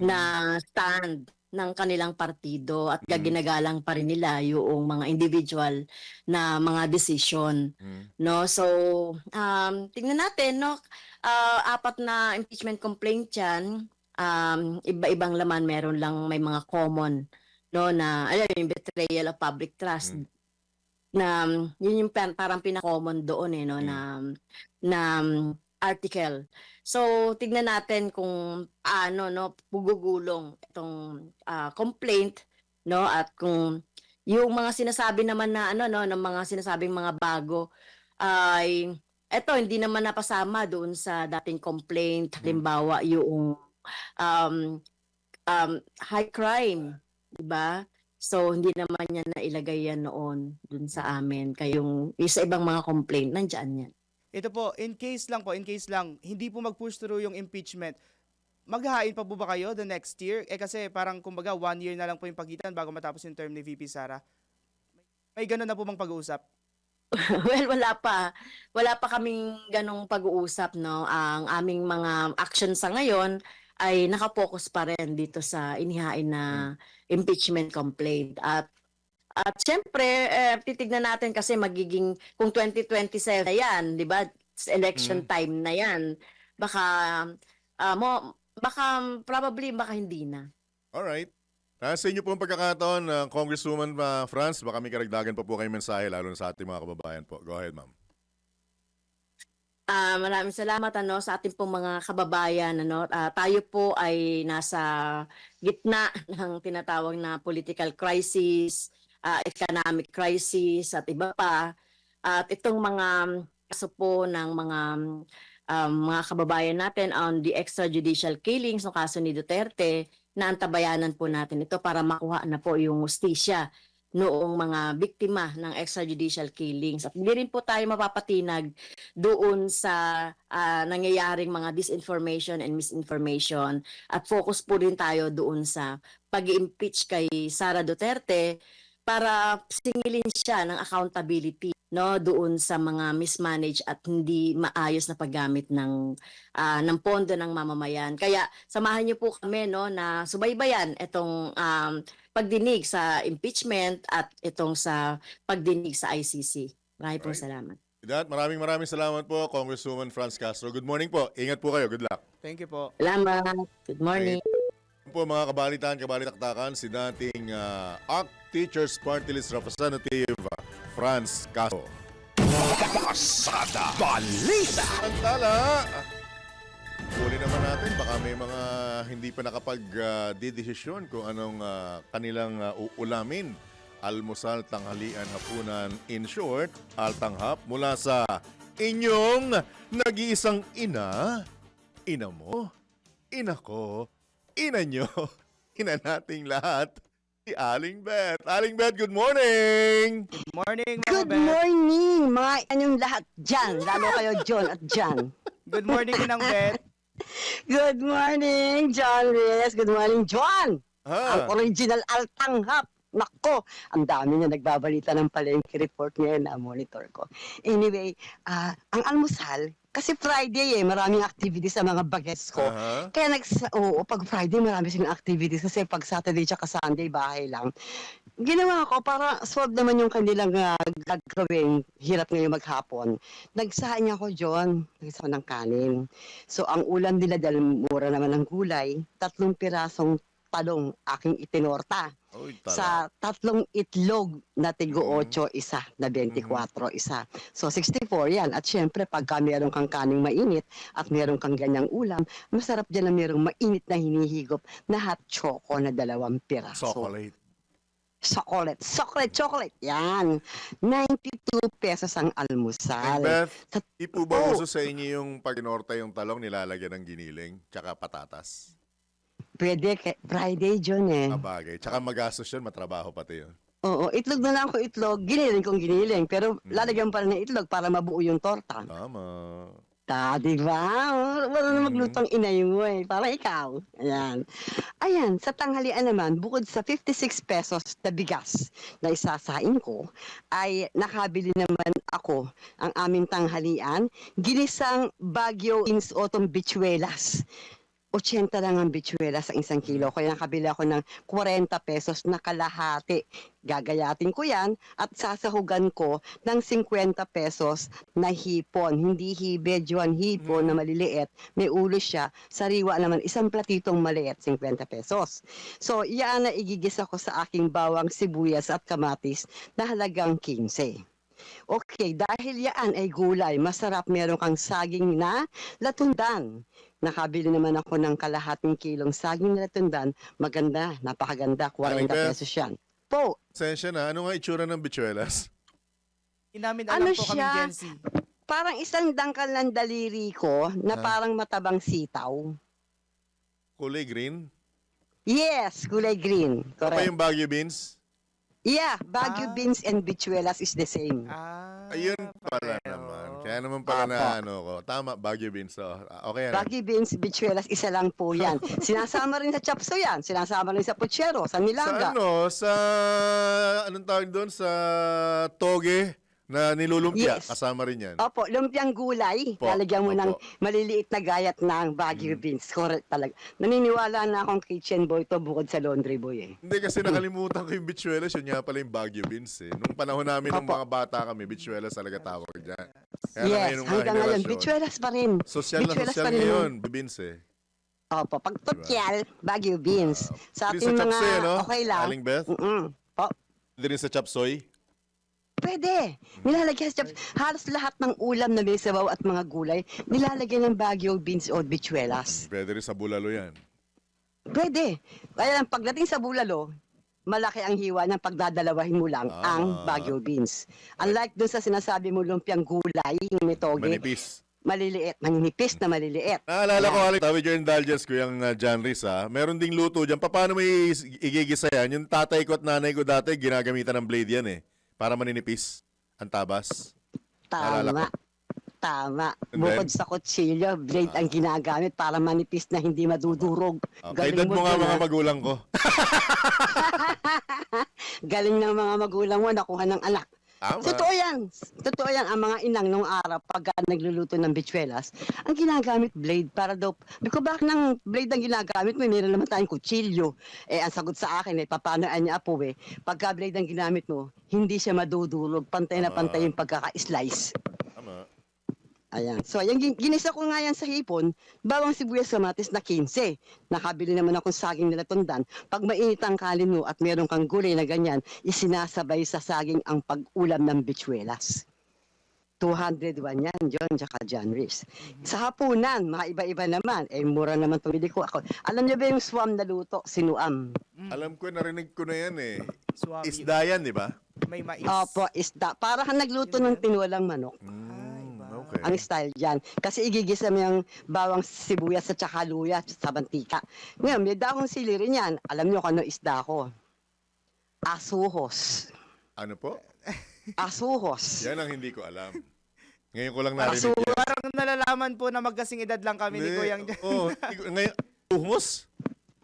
na stand ng kanilang partido at ginagalang pa rin nila yung mga individual na mga decision, no? So, tingnan natin, no? 4 na impeachment complaint yan, iba-ibang laman, may mga common, no, na yung betrayal of public trust, na yun yung parang pinaka-common doon, no, na article. So, tignan natin kung no, pugugulong itong complaint, no, at kung yung mga sinasabi naman na no, ng mga sinasabing mga bago ay hindi naman napasama doon sa dating complaint, halimbawa yung high crime, di ba? So, hindi naman niya nailagay yan noon dun sa amin. Kayong isa ibang mga complaint, nandiyan yan. Ito po, in case lang, hindi po mag-push through yung impeachment, maghahain pa po ba kayo the next year? Kasi parang kumbaga 1 year na lang po yung pagitan bago matapos yung term ni VP Sara. May ganun na po bang pag-uusap? Well, wala pa. Wala pa kaming ganong pag-uusap, no. Ang aming mga action sa ngayon ay nakapokus pa rin dito sa inihain na impeachment complaint. At syempre, titignan natin kasi magiging, kung 2027 na yan, di ba? Election time na yan. Baka hindi na. Alright. Sa inyo po ang pagkakataon, Congresswoman Franz, baka may karagdagan pa po kayong mensahe, lalo na sa ating mga kababayan po. Go ahead, ma'am. Maraming salamat sa ating pong mga kababayan. Tayo po ay nasa gitna ng tinatawag na political crisis, economic crisis at iba pa. At itong mga kaso po ng mga kababayan natin on the extrajudicial killings ng kaso ni Duterte, naantabayanan po natin ito para makuha na po yung hustisya noong mga biktima ng extrajudicial killings. At hindi rin po tayo mapapatinag doon sa nangyayaring mga disinformation and misinformation. At focus po din tayo doon sa pag-impeach kay Sara Duterte para singilin siya ng accountability, no, doon sa mga mismanage at hindi maayos na paggamit ng pondo ng mamamayan. Kaya samahan niyo po kami, no, na subaybayan itong pagdinig sa impeachment at itong sa pagdinig sa ICC. Maraming po salamat. With that, maraming salamat po, Congresswoman Franz Castro. Good morning po. Ingat po kayo. Good luck. Thank you po. Salamat. Good morning. Po mga kabalitaan, kabalitaktakan, si dating ACT Teachers Party List Representative Franz Castro. Pasada Balita. Samantala, huli naman natin, baka may mga hindi pa nakapag-didesisyon kung anong kanilang uulamin. Almusal, tanghalian, hapunan, in short, altanghap mula sa inyong nag-iisang ina, ina mo, ina ko, ina nyo, ina nating lahat, si Aling Beth. Aling Beth, good morning! Good morning, Mama Good Beth. morning, mga inyong lahat dyan. Lalo kayo, John at Jan. Good morning, Inang Beth. Good morning, John Reyes. Good morning, John. Ang Ha? original altanghap. Nako, ang dami na nagbabalita ng palengke report ngayon na monitor ko. Anyway, ang almusal, kasi Friday maraming activities sa mga bagets ko. Aha. Kaya pag Friday marami silang activities kasi pag Saturday tsaka Sunday bahay lang. Ginawa ko para solve naman yung kanilang gagawing hirap ngayon maghapon. Nagsahan ako, John. Nagsahan ko ng kanin. So, ang ulam nila dahil mura naman ng gulay, 3 pirasong talong aking itinorta. Uy, Sa 3 itlog na tigo 8, isa na 24, isa. So 64 yan. At syempre, pagka meron kang kaning mainit at meron kang ganyang ulam, masarap dyan na merong mainit na hinihigop na hot choco na 2 piraso. Chocolate. Chocolate. Yan. 92 pesos ang almusal. Beth, Sa- di po ba Oh. uso sa inyo yung pag inorta yung talong nilalagyan ng giniling tsaka patatas? Pwede, Friday, John Bagay. Tsaka magastos yun, matrabaho pati yun. Oo, itlog na lang ko itlog. Giniling kong giniling. Pero lalagyan pa rin ng itlog para mabuo yung torta. Tama. Di ba? Wala na maglutong inay mo Parang ikaw. Ayan, sa tanghalian naman, bukod sa 56 pesos na bigas na isasain ko, ay nakabili naman ako ang aming tanghalian, ginisang Baguio Ins Autumn Bichuelas. 80 lang ang bichuelas sa 1 kilo. Kaya nakabili ako ng 40 pesos na kalahati. Gagayatin ko yan at sasahugan ko ng 50 pesos na hipon. Hindi hibedyoan, hipon na maliliit. May ulo siya. Sariwa naman, isang platitong maliit, 50 pesos. So, yan na igigisa ko sa aking bawang sibuyas at kamatis na halagang 15. Okay, dahil yan ay gulay, masarap meron kang saging na latundan. Nakabili naman ako ng kalahating kilong saging na latundan. Maganda, napakaganda, 40 Beth? pesos yan. Po, Sensya na, ano nga itsura ng bichuelas? Inamin Ano alam po kami, siya? Gen Z. parang isang dangkal ng daliri ko na parang matabang sitaw. Kulay green? Yes, kulay green. Ano pa Correct. yung Baguio beans? Yeah, Baguio beans and bichuelas is the same. Ayun pala pareho. naman. Kaya naman pala na Apo. ano ko. Tama, Baguio beans. Oh. Okay na. Baguio beans, bichuelas, isa lang po yan. Sinasama rin sa chapso yan. Sinasama rin sa puchero, sa Sa nilaga. ano? Sa, anong tawag doon? Sa toge na nilulumpia. Yes. Kasama rin yan. Opo, lumpiang gulay. Opo, Lalagyan mo opo. ng maliliit na gayat ng Baguio beans. Correct talaga. Naniniwala na akong kitchen boy to bukod sa laundry boy Hindi kasi nakalimutan ko yung bichuelas. Yun nga pala yung Baguio beans eh. Nung panahon namin ng Opo. mga bata kami, bichuelas talaga tawag dyan. Kaya na Yes, ngayon, nung mga hanggang ngayon, henerasyon, bichuelas pa rin. Social na Bichuelas social pa rin ngayon, beans eh. Opo, pag totyal, Baguio beans. Sa Hindi ating sa mga chapsoy, no? okay lang. Aling Beth? Po, Hindi rin sa chapsoy? pwede. Nilalagyan sa halos lahat ng ulam na may sabaw at mga gulay, nilalagyan ng Baguio beans o bichuelas. Pwede rin sa bulalo yan. Pwede. Kaya lang, pagdating sa bulalo, malaki ang hiwa ng pagdadalawahin mo lang ang Baguio beans. Unlike dun sa sinasabi mo lumpiang gulay, yung may toge, Manipis. maliliit, maninipis na maliliit. Naalala ko, Alex, with your indulgence ko yung John Rhys, meron ding luto dyan. Paano may igigisa yan? Yung tatay ko at nanay ko dati, ginagamitan ng blade yan eh. Para maninipis. Ang tabas. Naalala Tama. Tama. And Bukod then? sa kutsilyo, blade ang ginagamit para manipis na hindi madudurog. Kay dad mo nga dun, mga ah. magulang ko. Galing ng mga magulang mo, nakuha ng anak. Tama. Totoo yan. Totoo yan. Ang mga inang nung araw, pagka nagluluto ng bichuelas, ang ginagamit blade para daw, biko bakit ng blade ang ginagamit mo, meron naman tayong kutsilyo. Ang sagot sa akin, papanaan niya po pagka blade ang ginamit mo, hindi siya madudurog, pantay na pantay yung pagkaka-slice. Tama. Ayan. So, yung ginisa ko nga yan sa hipon, bawang sibuyas kamatis na 15. Nakabili naman akong saging nila tundan. Pag mainit ang kalino at meron kang gulay na ganyan, isinasabay sa saging ang pag-ulam ng bichuelas. 201 yan, John, tsaka John Reese. Sa hapunan, mga iba-iba naman. Mura naman pumili ko ako. Alam niyo ba yung swam na luto? Sinuam. Alam ko, narinig ko na yan eh. Swami. Isda yan, di ba? May mais. Opo, isda. Para kang nagluto ng tinulang manok. Okay. Ang style dyan. Kasi igigisa mo yung bawang sibuyas at saka luya sa mantika. Ngayon, may dahong sili rin yan. Alam niyo kung ano isda ko? Asuhos. Ano po? Asuhos. Yan ang hindi ko alam. Ngayon ko lang narinig Asuhos. yan. Parang nalalaman po na magkasing edad lang kami ni Hindi. Kuyang Oo. Ngayon, uhos?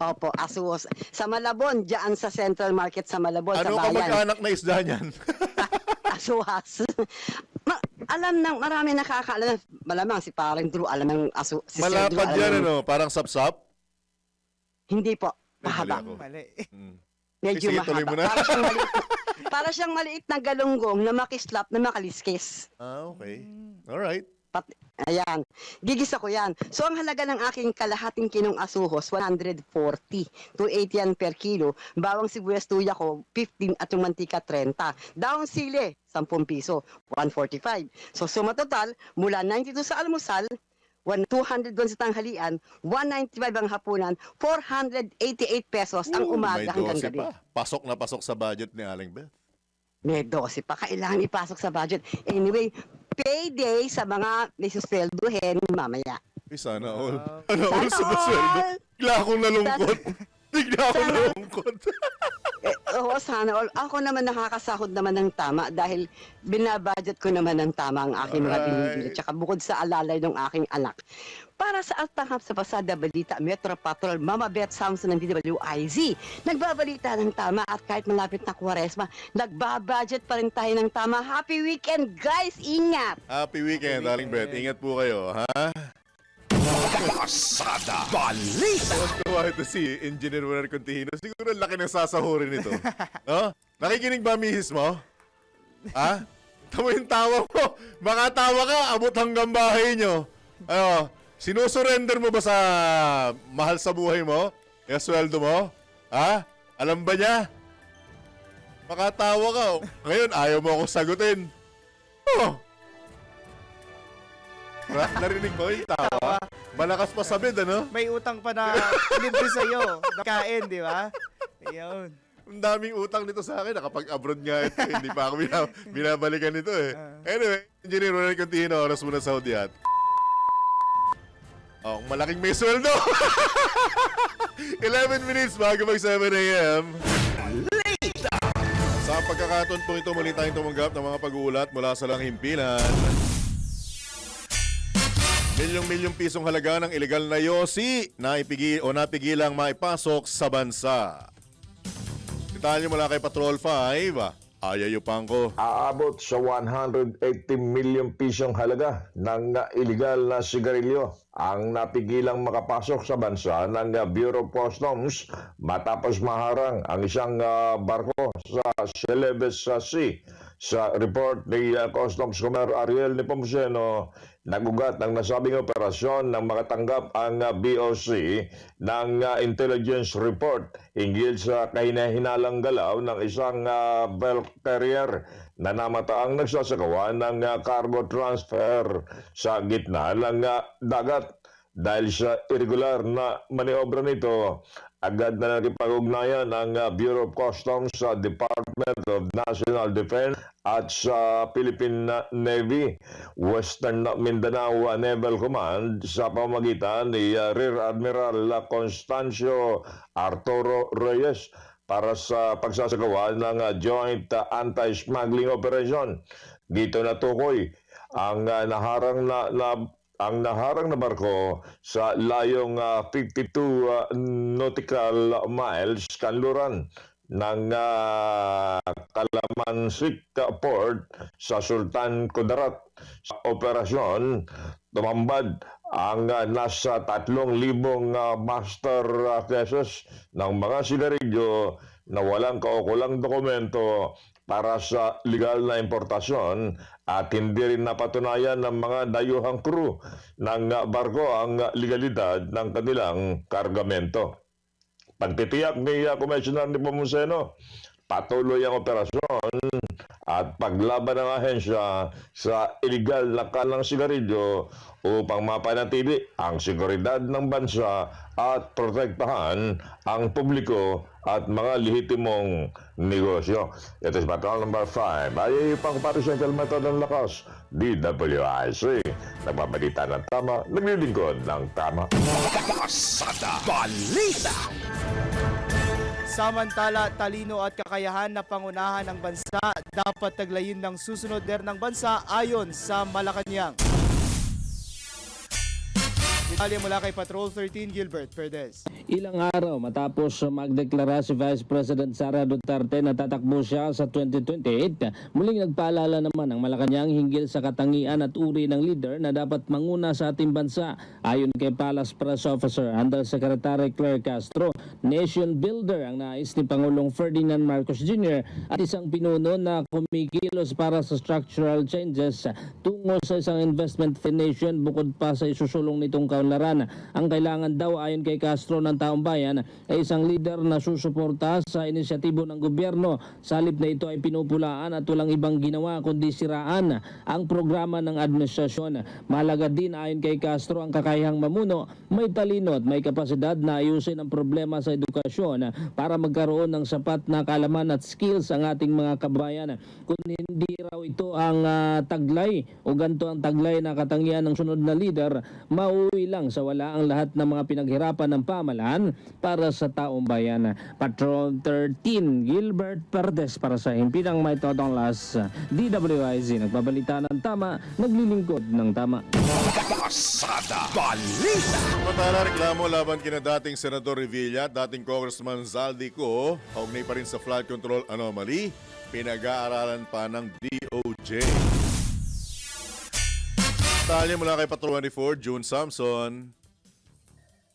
Opo, asuhos. Sa Malabon, dyan sa Central Market sa Malabon, Ano sa ka bayan. mag-anak na isda niyan? Asuhas. Alam ng marami nakakaalam. Malamang si parang Drew, alam ng si Sir Drew, Malapad alam yan, ng- ano? Parang sapsap? Hindi po. Ay, mali Mahaba. ako. Mali. Mm. Medyo Sige, tuloy mo mahaba. na. Para siyang maliit na galunggong na makislap na makaliskis. Okay. Alright. Ayan. Gigisa ko yan. So, ang halaga ng aking kalahating kinong asuhos, 140 to 80 yan per kilo. Bawang sibuyas tuya ko, 15 at yung mantika, 30. Daong sili, 10 piso, 145. So, suma total, mula 92 sa almusal, 200 doon sa tanghalian, 195 ang hapunan, 488 pesos ang May umaga hanggang 12 gabi. pa. Pasok na pasok sa budget ni Aling Beth. May 12 pa. Kailangan ipasok sa budget. Anyway, payday sa mga nasusweldohin mamaya. Ay, sana all. Wow. Sana all Sana sumasweldo. all. Bigla akong nalungkot. Bigla akong Sana- nalungkot. Oo, sana all. Ako naman nakakasahod naman ng tama dahil binabudget ko naman ng tama ang aking mga Alright. binibili. Tsaka bukod sa alalay ng aking anak. Para sa Altahap sa Pasada Balita, Metro Patrol, Mama Beth Samson ng DWIZ. Nagbabalita ng tama at kahit malapit na Kwaresma, nagbabudget pa rin tayo ng tama. Happy weekend, guys! Ingat! Happy weekend, Aling Beth. Ingat po kayo, ha? Pasada Balita. Tuwa ito si Engineer Juan Contihino. Siguro laki ng sasahurin nito. Oh? Nakikinig ba mihis mo? Ha? Tama yung tawa mo. Baka tawa ka, abot hanggang bahay nyo. Ano, sinusurrender mo ba sa mahal sa buhay mo? Yung sweldo mo? Ha? Alam ba niya? Baka tawa ka. Ngayon, ayaw mo ako sagutin. Oh. Narinig mo yung tawa? Malakas pa sa bed, ano? May utang pa na libre sa'yo. Kain, di ba? Ayun. Ang daming utang nito sa akin. Nakapag-abroad nga ito. Hindi pa ako binabalikan nito eh. Anyway, Engineer Ronald Contino, oras muna sa Udiat. Oh, malaking may sweldo. 11 minutes bago mag 7 a.m. Sa pagkakataon po ito, muli tayong tumanggap ng mga pag-uulat mula sa langhimpilan. Milyong-milyong pisong halaga ng ilegal na yosi na napigilang maipasok sa bansa. Detalye mula kay Patrol 5, Ayayupan ko. Aabot sa 180 million pisong halaga ng illegal na sigarilyo ang napigilang makapasok sa bansa ng Bureau of Customs matapos maharang ang isang barko sa Celebes Sea. Sa report ni Customs Commander Ariel Nepomuceno, nagugat ng nasabing operasyon nang makatanggap ang BOC ng intelligence report hinggil sa kahinahinalang galaw ng isang bulk carrier na namataang nagsasagawa ng cargo transfer sa gitna ng dagat. Dahil sa irregular na maniobra nito, agad na nakipag-ugnayan ang Bureau of Customs sa Department of National Defense at sa Philippine Navy, Western Mindanao Naval Command sa pamamagitan ni Rear Admiral Constancio Arturo Reyes para sa pagsasagawa ng joint anti-smuggling operation. Dito natukoy ang naharang na barko sa layong 52 nautical miles kanluran ng Kalamansik Port sa Sultan Kudarat. Sa operasyon, tumambad ang nasa 3,000 master cases ng mga sigarilyo na walang kaukulang dokumento para sa legal na importasyon at hindi rin napatunayan ng mga dayuhang crew ng barko ang legalidad ng kanilang kargamento. Pagtitiyak ni Commissioner Nepomuceno, patuloy ang operasyon at paglaban ng ahensya sa illegal na kanang sigarilyo upang mapanatili ang seguridad ng bansa at protektahan ang publiko at mga lehitimong negosyo. Ito is Patrol number 5. Ay pang-parisential method ng lakas, DWIC. Nagbabalita ng tama, naglilingkod ng tama. Pasada Balita. Samantala, talino at kakayahan na pangunahan ng bansa dapat taglayin ng susunod ng bansa ayon sa Malacanang. Detalye mula kay Patrol 13, Gilbert Perdes. Ilang araw matapos magdeklara si Vice President Sara Duterte na tatakbo siya sa 2028, muling nagpaalala naman ang Malacanang hinggil sa katangian at uri ng leader na dapat manguna sa ating bansa. Ayon kay Palace Press Officer Undersecretary Claire Castro, nation builder ang nais ni Pangulong Ferdinand Marcos Jr. at isang pinuno na kumikilos para sa structural changes tungo sa isang investment nation bukod pa sa isusulong nitong kaunlaran. Ang kailangan daw ayon kay Castro ng taong bayan ay isang leader na susuporta sa inisyatibo ng gobyerno. Sa halip na ito ay pinupulaan at walang ibang ginawa kundi siraan ang programa ng administrasyon. Mahalaga din ayon kay Castro ang kakayahang mamuno, may talino at may kapasidad na ayusin ang problema sa edukasyon para magkaroon ng sapat na kaalaman at skills ang ating mga kababayan. Kung hindi raw ito ang taglay o ganito ang taglay na katangian ng sunod na leader, mauwi lang sa wala ang lahat ng mga pinaghirapan ng pamalaan para sa taong bayan. Patrol 13, Gilbert Perdes para sa Himpinang May Todong Las, DWIZ. Nagbabalita ng tama, naglilingkod ng tama. Pasada Balita. Samantala, reklamo laban kina dating Senador Revilla at dating Congressman Zaldico, kaugnay pa rin sa flood control anomaly, pinag-aaralan pa ng DOJ. Detalye mula kay Patrol 24, June Samson.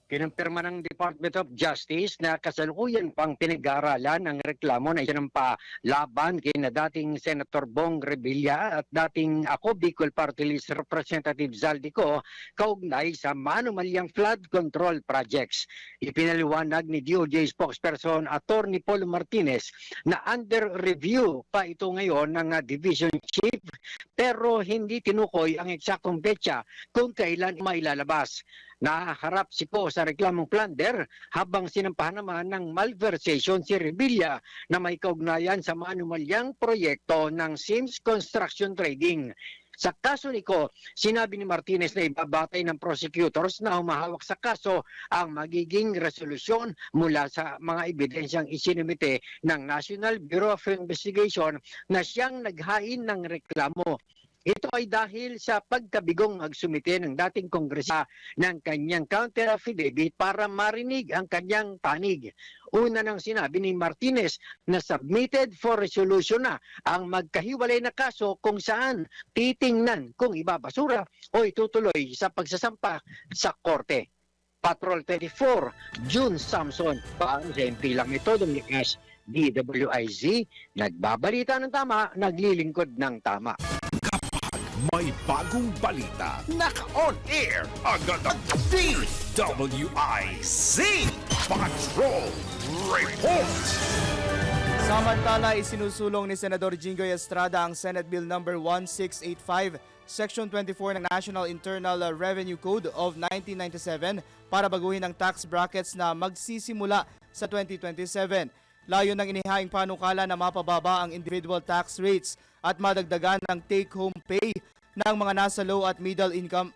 Kinumpirma ng Department of Justice na kasalukuyan pang pinag-aaralan ang reklamo na isinampa laban kina dating Senator Bong Revilla at dating Ako Bicol Party List Representative Zaldico kaugnay sa manumalyang flood control projects. Ipinaliwanag ni DOJ spokesperson Attorney Paul Martinez na under review pa ito ngayon ng Division Chief pero hindi tinukoy ang eksaktong petsa kung kailan mailalabas. Naharap si Po sa reklamong plunder habang sinampahan naman ng malversation si Revilla na may kaugnayan sa manumalyang proyekto ng Sims Construction Trading. Sa kaso ni Ko, sinabi ni Martinez na ibabatay ng prosecutors na humahawak sa kaso ang magiging resolusyon mula sa mga ebidensyang isinumite ng National Bureau of Investigation na siyang naghain ng reklamo. Ito ay dahil sa pagkabigong magsumite ng dating kongresista ng kanyang counter affidavit para marinig ang kanyang panig. Una nang sinabi ni Martinez na submitted for resolution na ang magkahiwalay na kaso kung saan titingnan kung ibabasura o itutuloy sa pagsasampa sa korte. Patrol 24, June Samson, para sa MP lang ito, Dominikas, DWIZ, nagbabalita ng tama, naglilingkod ng tama. May bagong balita. Naka-on air agad ang DWIZ Patrol Report. Samantala, isinusulong ni Senador Jinggoy Estrada ang Senate Bill No. 1685, Section 24 ng National Internal Revenue Code of 1997 para baguhin ang tax brackets na magsisimula sa 2027. Layo ng inihaing panukala na mapababa ang individual tax rates at madagdagan ang take-home pay ng mga nasa low at middle income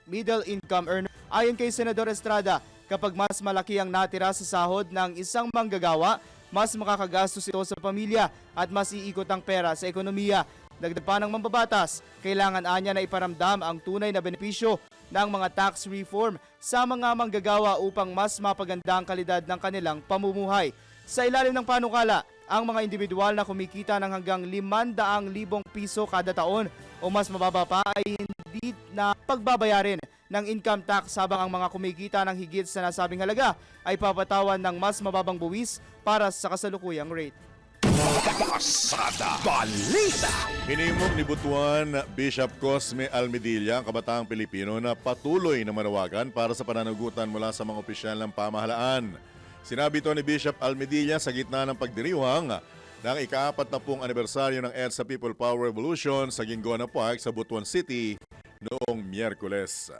earner. Ayon kay Senador Estrada, kapag mas malaki ang natira sa sahod ng isang manggagawa, mas makakagastos ito sa pamilya at mas iikot ang pera sa ekonomiya. Dagdag pa ng mambabatas, kailangan anya na iparamdam ang tunay na benepisyo ng mga tax reform sa mga manggagawa upang mas mapaganda ang kalidad ng kanilang pamumuhay. Sa ilalim ng panukala, ang mga individual na kumikita ng hanggang 500,000 piso kada taon o mas mababa pa ay hindi na pagbabayarin ng income tax habang ang mga kumikita ng higit sa nasabing halaga ay papatawan ng mas mababang buwis para sa kasalukuyang rate. Pasada Balita. Hinimok ni Butuan Bishop Cosme Almedilla ang kabataang Pilipino na patuloy na manawagan para sa pananagutan mula sa mga opisyal ng pamahalaan. Sinabi ito ni Bishop Almedilla sa gitna ng pagdiriwang ng ika-40 anibersaryo ng EDSA People Power Revolution sa Gingoana Park sa Butuan City noong Miyerkules.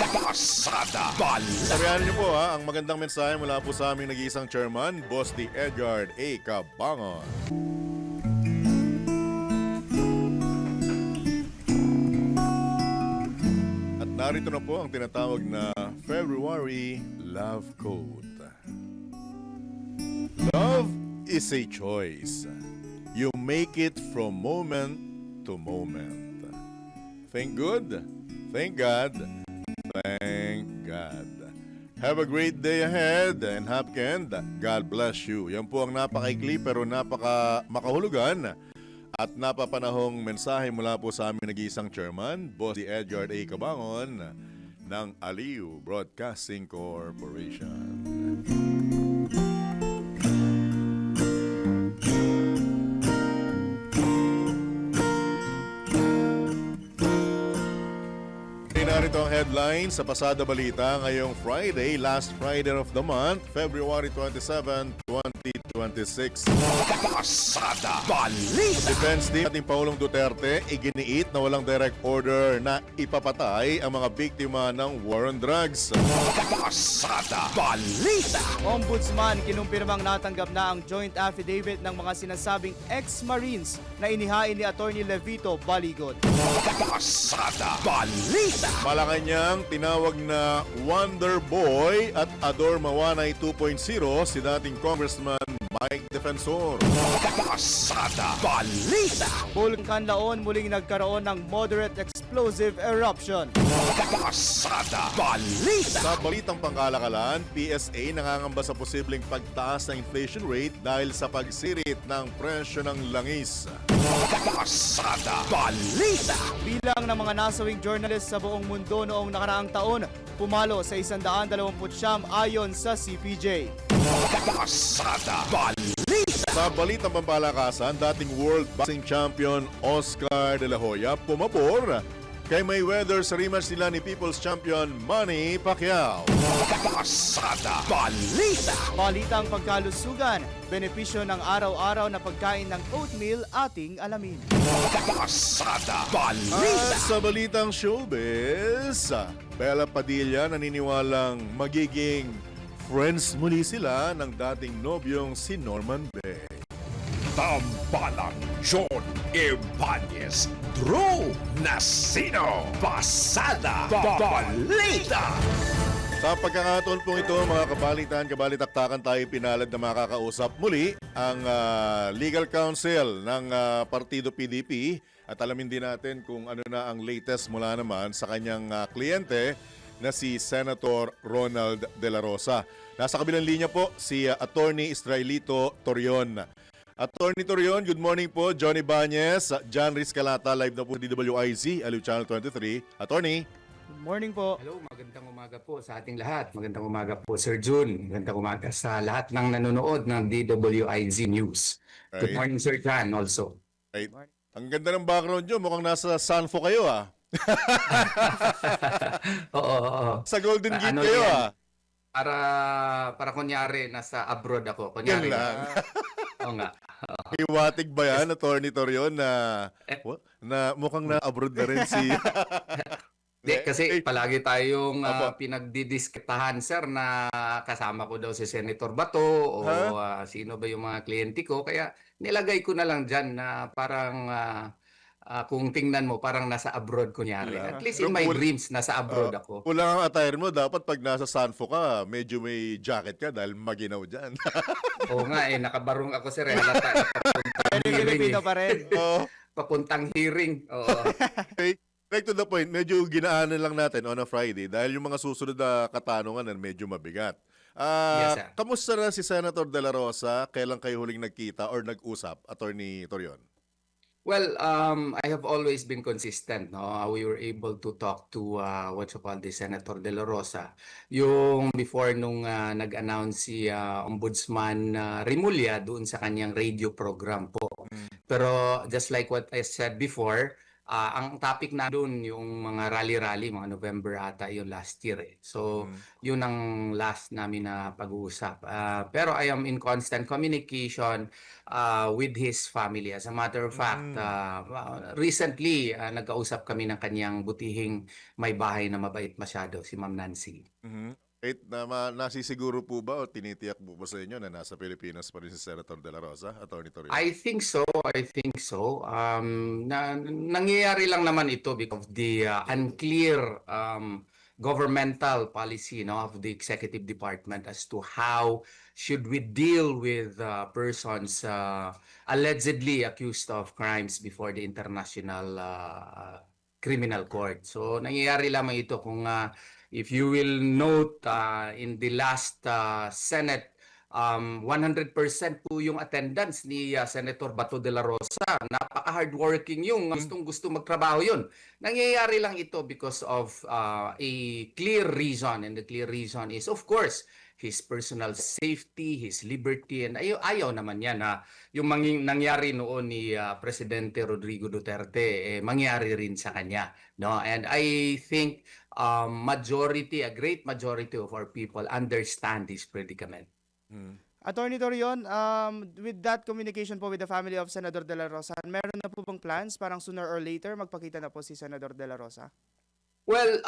Pasada Balita. Sabihan niyo po ang magandang mensahe mula po sa aming nag-iisang chairman, Boss D. Edgard A. Cabangon. At narito na po ang tinatawag na February Love Code. Love is a choice. You make it from moment to moment. Thank good, thank God, thank God. Have a great day ahead and happy weekend. God bless you. Yan po ang napakaikli pero napaka makahulugan at napapanahong mensahe mula po sa aming nag-iisang chairman, Boss D. Edgard A. Cabangon ng Aliw Broadcasting Corporation. Narito ang headline sa Pasada Balita ngayong Friday, last Friday of the month, February 27, 2026. Pasada Balita. Defense Team ating Pangulong Duterte iginiit na walang direct order na ipapatay ang mga biktima ng war on drugs. Pasada Balita. Ombudsman kinumpirmang natanggap na ang joint affidavit ng mga sinasabing ex-Marines na inihain ni Atty. Levito Baligon. Pasada Balita. Malacanang tinawag na Wonder Boy at Ador Mawanay 2.0 si dating Congressman Mike Defensor. Pasada Balita. Bulkan-Laon muling nagkaroon ng moderate explosive eruption. Pasada Balita. Sa balitang pangkalakalan, PSA nangangamba sa posibleng pagtaas ng inflation rate dahil sa pagsirit ng presyo ng langis. Pasada Balita. Bilang ng mga nasawing journalist sa buong mundo noong nakaraang taon, pumalo sa 129 ayon sa CPJ. Pasada Balita. Sa balitang pampalakasan, dating World Boxing Champion Oscar De La Hoya pumapor kay Mayweather sa rematch nila ni People's Champion Manny Pacquiao. Pasada Balita. Balitang pagkalusugan, benepisyo ng araw-araw na pagkain ng oatmeal ating alamin. Pasada At Balita. sa balitang showbiz, Bella Padilla naniniwalang magiging friends muli sila ng dating nobyong si Norman Bay. Tambalang John Ibanez. Drew Nasino. Pasada Balita. Sa pagkakataon pong ito, mga kabalitan-kabalitaktakan tayo pinalad na makakausap muli ang legal counsel ng Partido PDP at alamin din natin kung ano na ang latest mula naman sa kanyang kliyente na si Senator Ronald De La Rosa. Nasa kabilang linya po si Attorney Israelito Torion. Attorney Torion, good morning po. Johnny Bañez, John Rizcalata, live na po sa DWIZ, Aliw Channel 23. Attorney. Good morning po. Hello, magandang umaga po sa ating lahat. Magandang umaga po Sir June. Magandang umaga sa lahat ng nanonood ng DWIZ News. Good morning Sir Jan also. Right. Ang ganda ng background nyo. Mukhang nasa Sanfo kayo Oo. Sa Golden Gate Ano kayo yan? Para kunyari nasa abroad ako. Kunyari. Yan lang. Oo nga. Iwatig ba yan, Attorney Torion, na mukhang na-abroad na rin si... Kasi palagi tayong pinagdidiskitahan, sir, na kasama ko daw si Senator Bato o sino ba yung mga kliyente ko. Kaya nilagay ko na lang dyan na parang kung tingnan mo, parang nasa abroad kunyari. At least in my dreams, nasa abroad ako. Kulang ang attire mo. Dapat pag nasa Sanfo ka, medyo may jacket ka dahil maginaw dyan. Oo nga nakabarong ako, sir. Halata, Pilipino pa rin. Papuntang hearing. Oo. Okay. Right to the point, medyo ginaanan lang natin on a Friday dahil yung mga susunod na katanungan medyo mabigat. Yes, sir. Kamusta na si Senator De La Rosa? Kailan kayo huling nagkita or nag-usap, Attorney Torion? Well, I have always been consistent, no? We were able to talk to what you call the Senator De La Rosa. Yung before nung nag-announce si Ombudsman Remulla doon sa kanyang radio program po. Pero just like what I said before, ang topic na doon yung mga rally-rally, mga November ata yung last year eh. So, yun ang last namin na pag-uusap. Pero I am in constant communication with his family. As a matter of fact, recently, nagkausap kami ng kanyang butihing may bahay na mabait masyado, si Ma'am Nancy. Nasisiguro po ba o tinitiyak po ba sa inyo na nasa Pilipinas pa rin si Senator De La Rosa, Attorney Torion? I think so. Nangyayari lang naman ito because of the unclear governmental policy, no, of the executive department as to how should we deal with persons allegedly accused of crimes before the International Criminal Court. So nangyayari lamang ito kung if you will note in the last Senate, 100% po yung attendance ni Senator Bato de la Rosa. Napaka-hardworking yung gustong-gusto magtrabaho yun. Nangyayari lang ito because of a clear reason. And the clear reason is, of course, his personal safety, his liberty, and ayaw naman yan na yung nangyari noon ni Presidente Rodrigo Duterte, mangyari rin sa kanya. No? And I think a great majority of our people understand this predicament. Attorney Torion, with that communication po with the family of Senator De La Rosa, meron na po bang plans parang sooner or later magpakita na po si Senator De La Rosa? Well,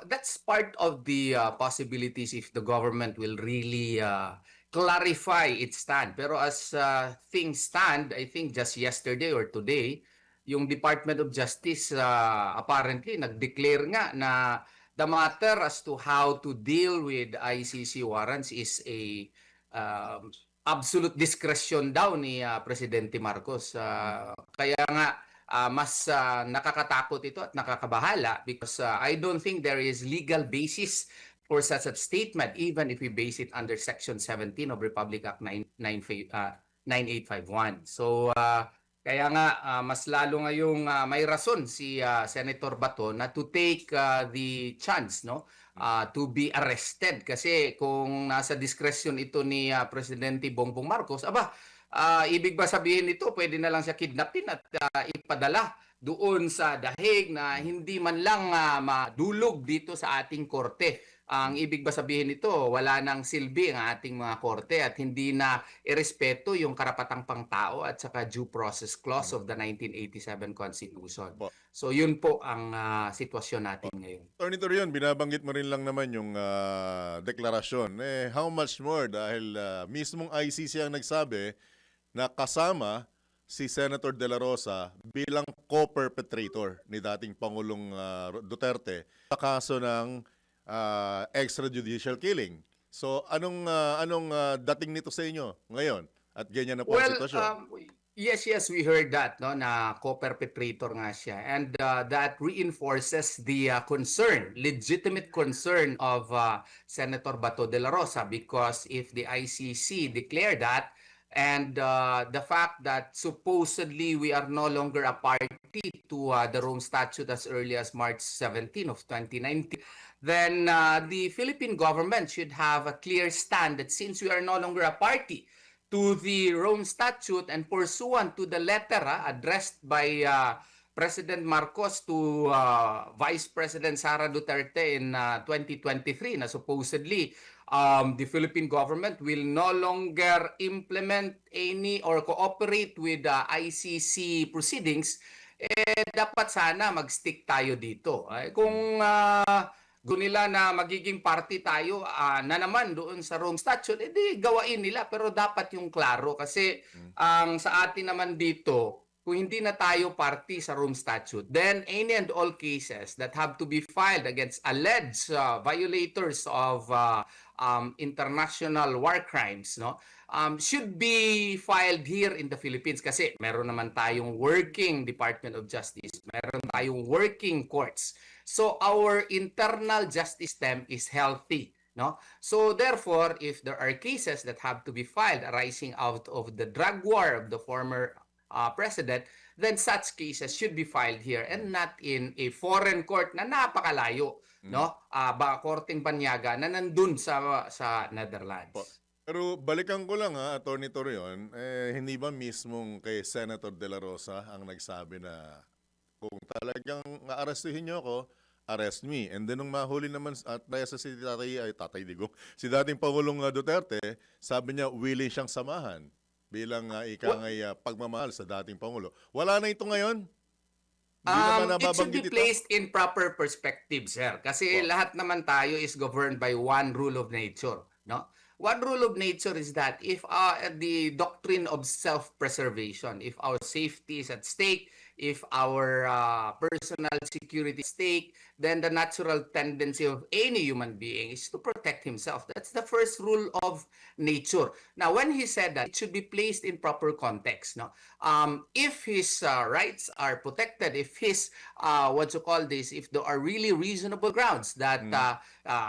that's part of the possibilities if the government will really clarify its stand. Pero as things stand, I think just yesterday or today, yung Department of Justice apparently nag-declare nga na the matter as to how to deal with ICC warrants is a absolute discretion daw ni Presidente Marcos. Kaya nga mas nakakatakot ito at nakakabahala because I don't think there is legal basis for such a statement even if we base it under Section 17 of Republic Act 9851. So kaya nga mas lalo ngayong may rason si Senator Bato na to take the chance, no, to be arrested kasi kung nasa discretion ito ni Presidente Bongbong Marcos, ibig ba sabihin nito pwede na lang siya kidnapin at ipadala doon sa dahig na hindi man lang madulog dito sa ating korte. Ang ibig ba sabihin nito, wala nang silbi ang ating mga korte at hindi na irespeto yung karapatang pangtao at saka due process clause of the 1987 Constitution. So yun po ang sitwasyon natin ngayon. Attorney Torion, binabanggit mo rin lang naman yung deklarasyon. How much more dahil mismong ICC ang nagsabi na kasama si Senator De La Rosa bilang co-perpetrator ni dating Pangulong Duterte sa kaso ng extrajudicial killing. So anong dating nito sa inyo ngayon? At ganyan na po ang sitwasyon. Yes, we heard that, no, na co-perpetrator nga siya. And that reinforces the legitimate concern of Senator Bato de la Rosa because if the ICC declared that and the fact that supposedly we are no longer a party to the Rome Statute as early as March 17 of 2019, then the Philippine government should have a clear stand that since we are no longer a party to the Rome Statute and pursuant to the letter addressed by President Marcos to Vice President Sara Duterte in 2023 na supposedly the Philippine government will no longer implement any or cooperate with ICC proceedings, dapat sana mag-stick tayo dito. Kung gusto nila na magiging party tayo na naman doon sa Rome Statute, edi gawain nila. Pero dapat yung klaro kasi ang sa atin naman dito, kung hindi na tayo party sa Rome Statute, then any and all cases that have to be filed against alleged violators of international war crimes, no, should be filed here in the Philippines kasi meron naman tayong working Department of Justice, meron tayong working courts. So our internal justice system is healthy, no? So therefore, if there are cases that have to be filed arising out of the drug war of the former president, then such cases should be filed here and not in a foreign court na napakalayo, no? Korteng banyaga na nandun sa Netherlands. Pero balikan ko lang Attorney Torion, hindi ba mismong kay Senator De La Rosa ang nagsabi na kung talagang aarestuhin niyo ako, arrest me. And then nung mahuli naman at sa si Tatay Digong, si dating Pangulong Duterte, sabi niya willing siyang samahan bilang pagmamahal sa dating Pangulo. Wala na ito ngayon? It should be placed in proper perspective, sir. Kasi lahat naman tayo is governed by one rule of nature, no? One rule of nature is that if the doctrine of self-preservation, if our safety is at stake, if our personal security is at stake, then the natural tendency of any human being is to protect himself. That's the first rule of nature. Now, when he said that, it should be placed in proper context. No, if his rights are protected, if his if there are really reasonable grounds that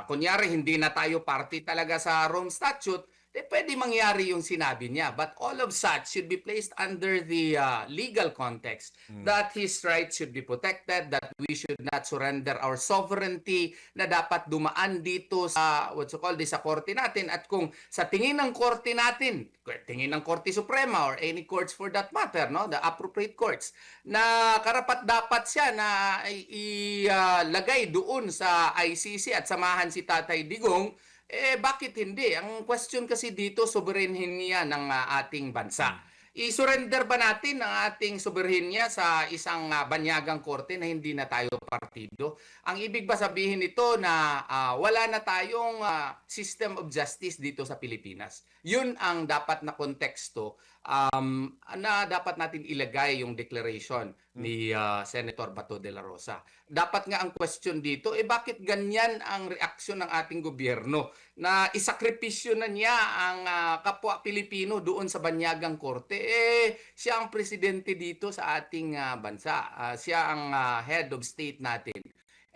kunyari hindi na tayo party talaga sa Rome Statute, pwede mangyari yung sinabi niya. But all of such should be placed under the legal context that his rights should be protected, that we should not surrender our sovereignty, na dapat dumaan dito sa sa korte natin. At kung sa tingin ng korte natin, tingin ng Korte Suprema or any courts for that matter, no, the appropriate courts, na karapat-dapat siya na ilagay doon sa ICC at samahan si Tatay Digong, bakit hindi? Ang question kasi dito, soberenya ng ating bansa. I-surrender ba natin ang ating soberenya sa isang banyagang korte na hindi na tayo partido? Ang ibig ba sabihin nito na wala na tayong system of justice dito sa Pilipinas? Yun ang dapat na konteksto na dapat natin ilagay yung declaration ni Senator Bato de la Rosa. Dapat nga ang question dito, bakit ganyan ang reaksyon ng ating gobyerno na isakripisyo na niya ang kapwa Pilipino doon sa banyagang korte? Siya ang presidente dito sa ating bansa. Siya ang head of state natin.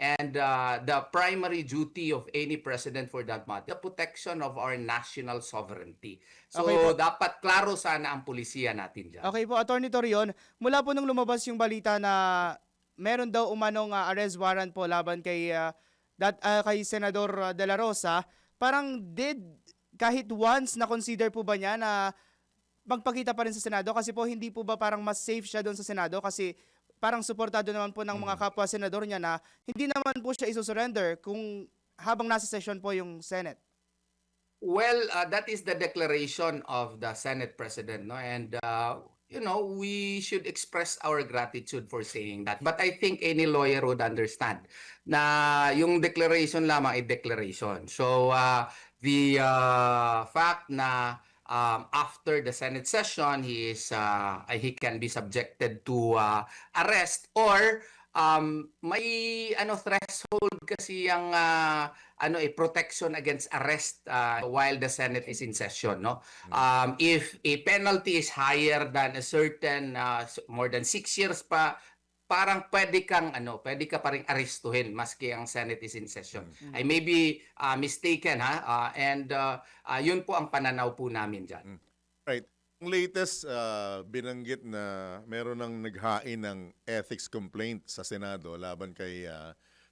And the primary duty of any president for that matter, the protection of our national sovereignty. So, dapat klaro sana ang pulisya natin dyan. Okay po, Attorney Torion, mula po nung lumabas yung balita na meron daw umanong arrest warrant po laban kay Senador De La Rosa, parang kahit once na consider po ba niya na magpakita pa rin sa Senado? Kasi po hindi po ba parang mas safe siya doon sa Senado kasi parang suportado naman po ng mga kapwa senador niya na hindi naman po siya isusurrender kung habang nasa session po yung Senate. Well, that is the declaration of the Senate President, no? And we should express our gratitude for saying that. But I think any lawyer would understand na yung declaration lamang ay declaration. So the fact na after the Senate session, he can be subjected to arrest, or may threshold kasi yung protection against arrest while the Senate is in session, no? If a penalty is higher than a certain more than 6 years pa, parang pwede ka pa ring arestuhin maski ang Senate is in session. I may be mistaken, and yun po ang pananaw po namin dyan. Right. Ang latest binanggit na meron ng naghain ng ethics complaint sa Senado laban kay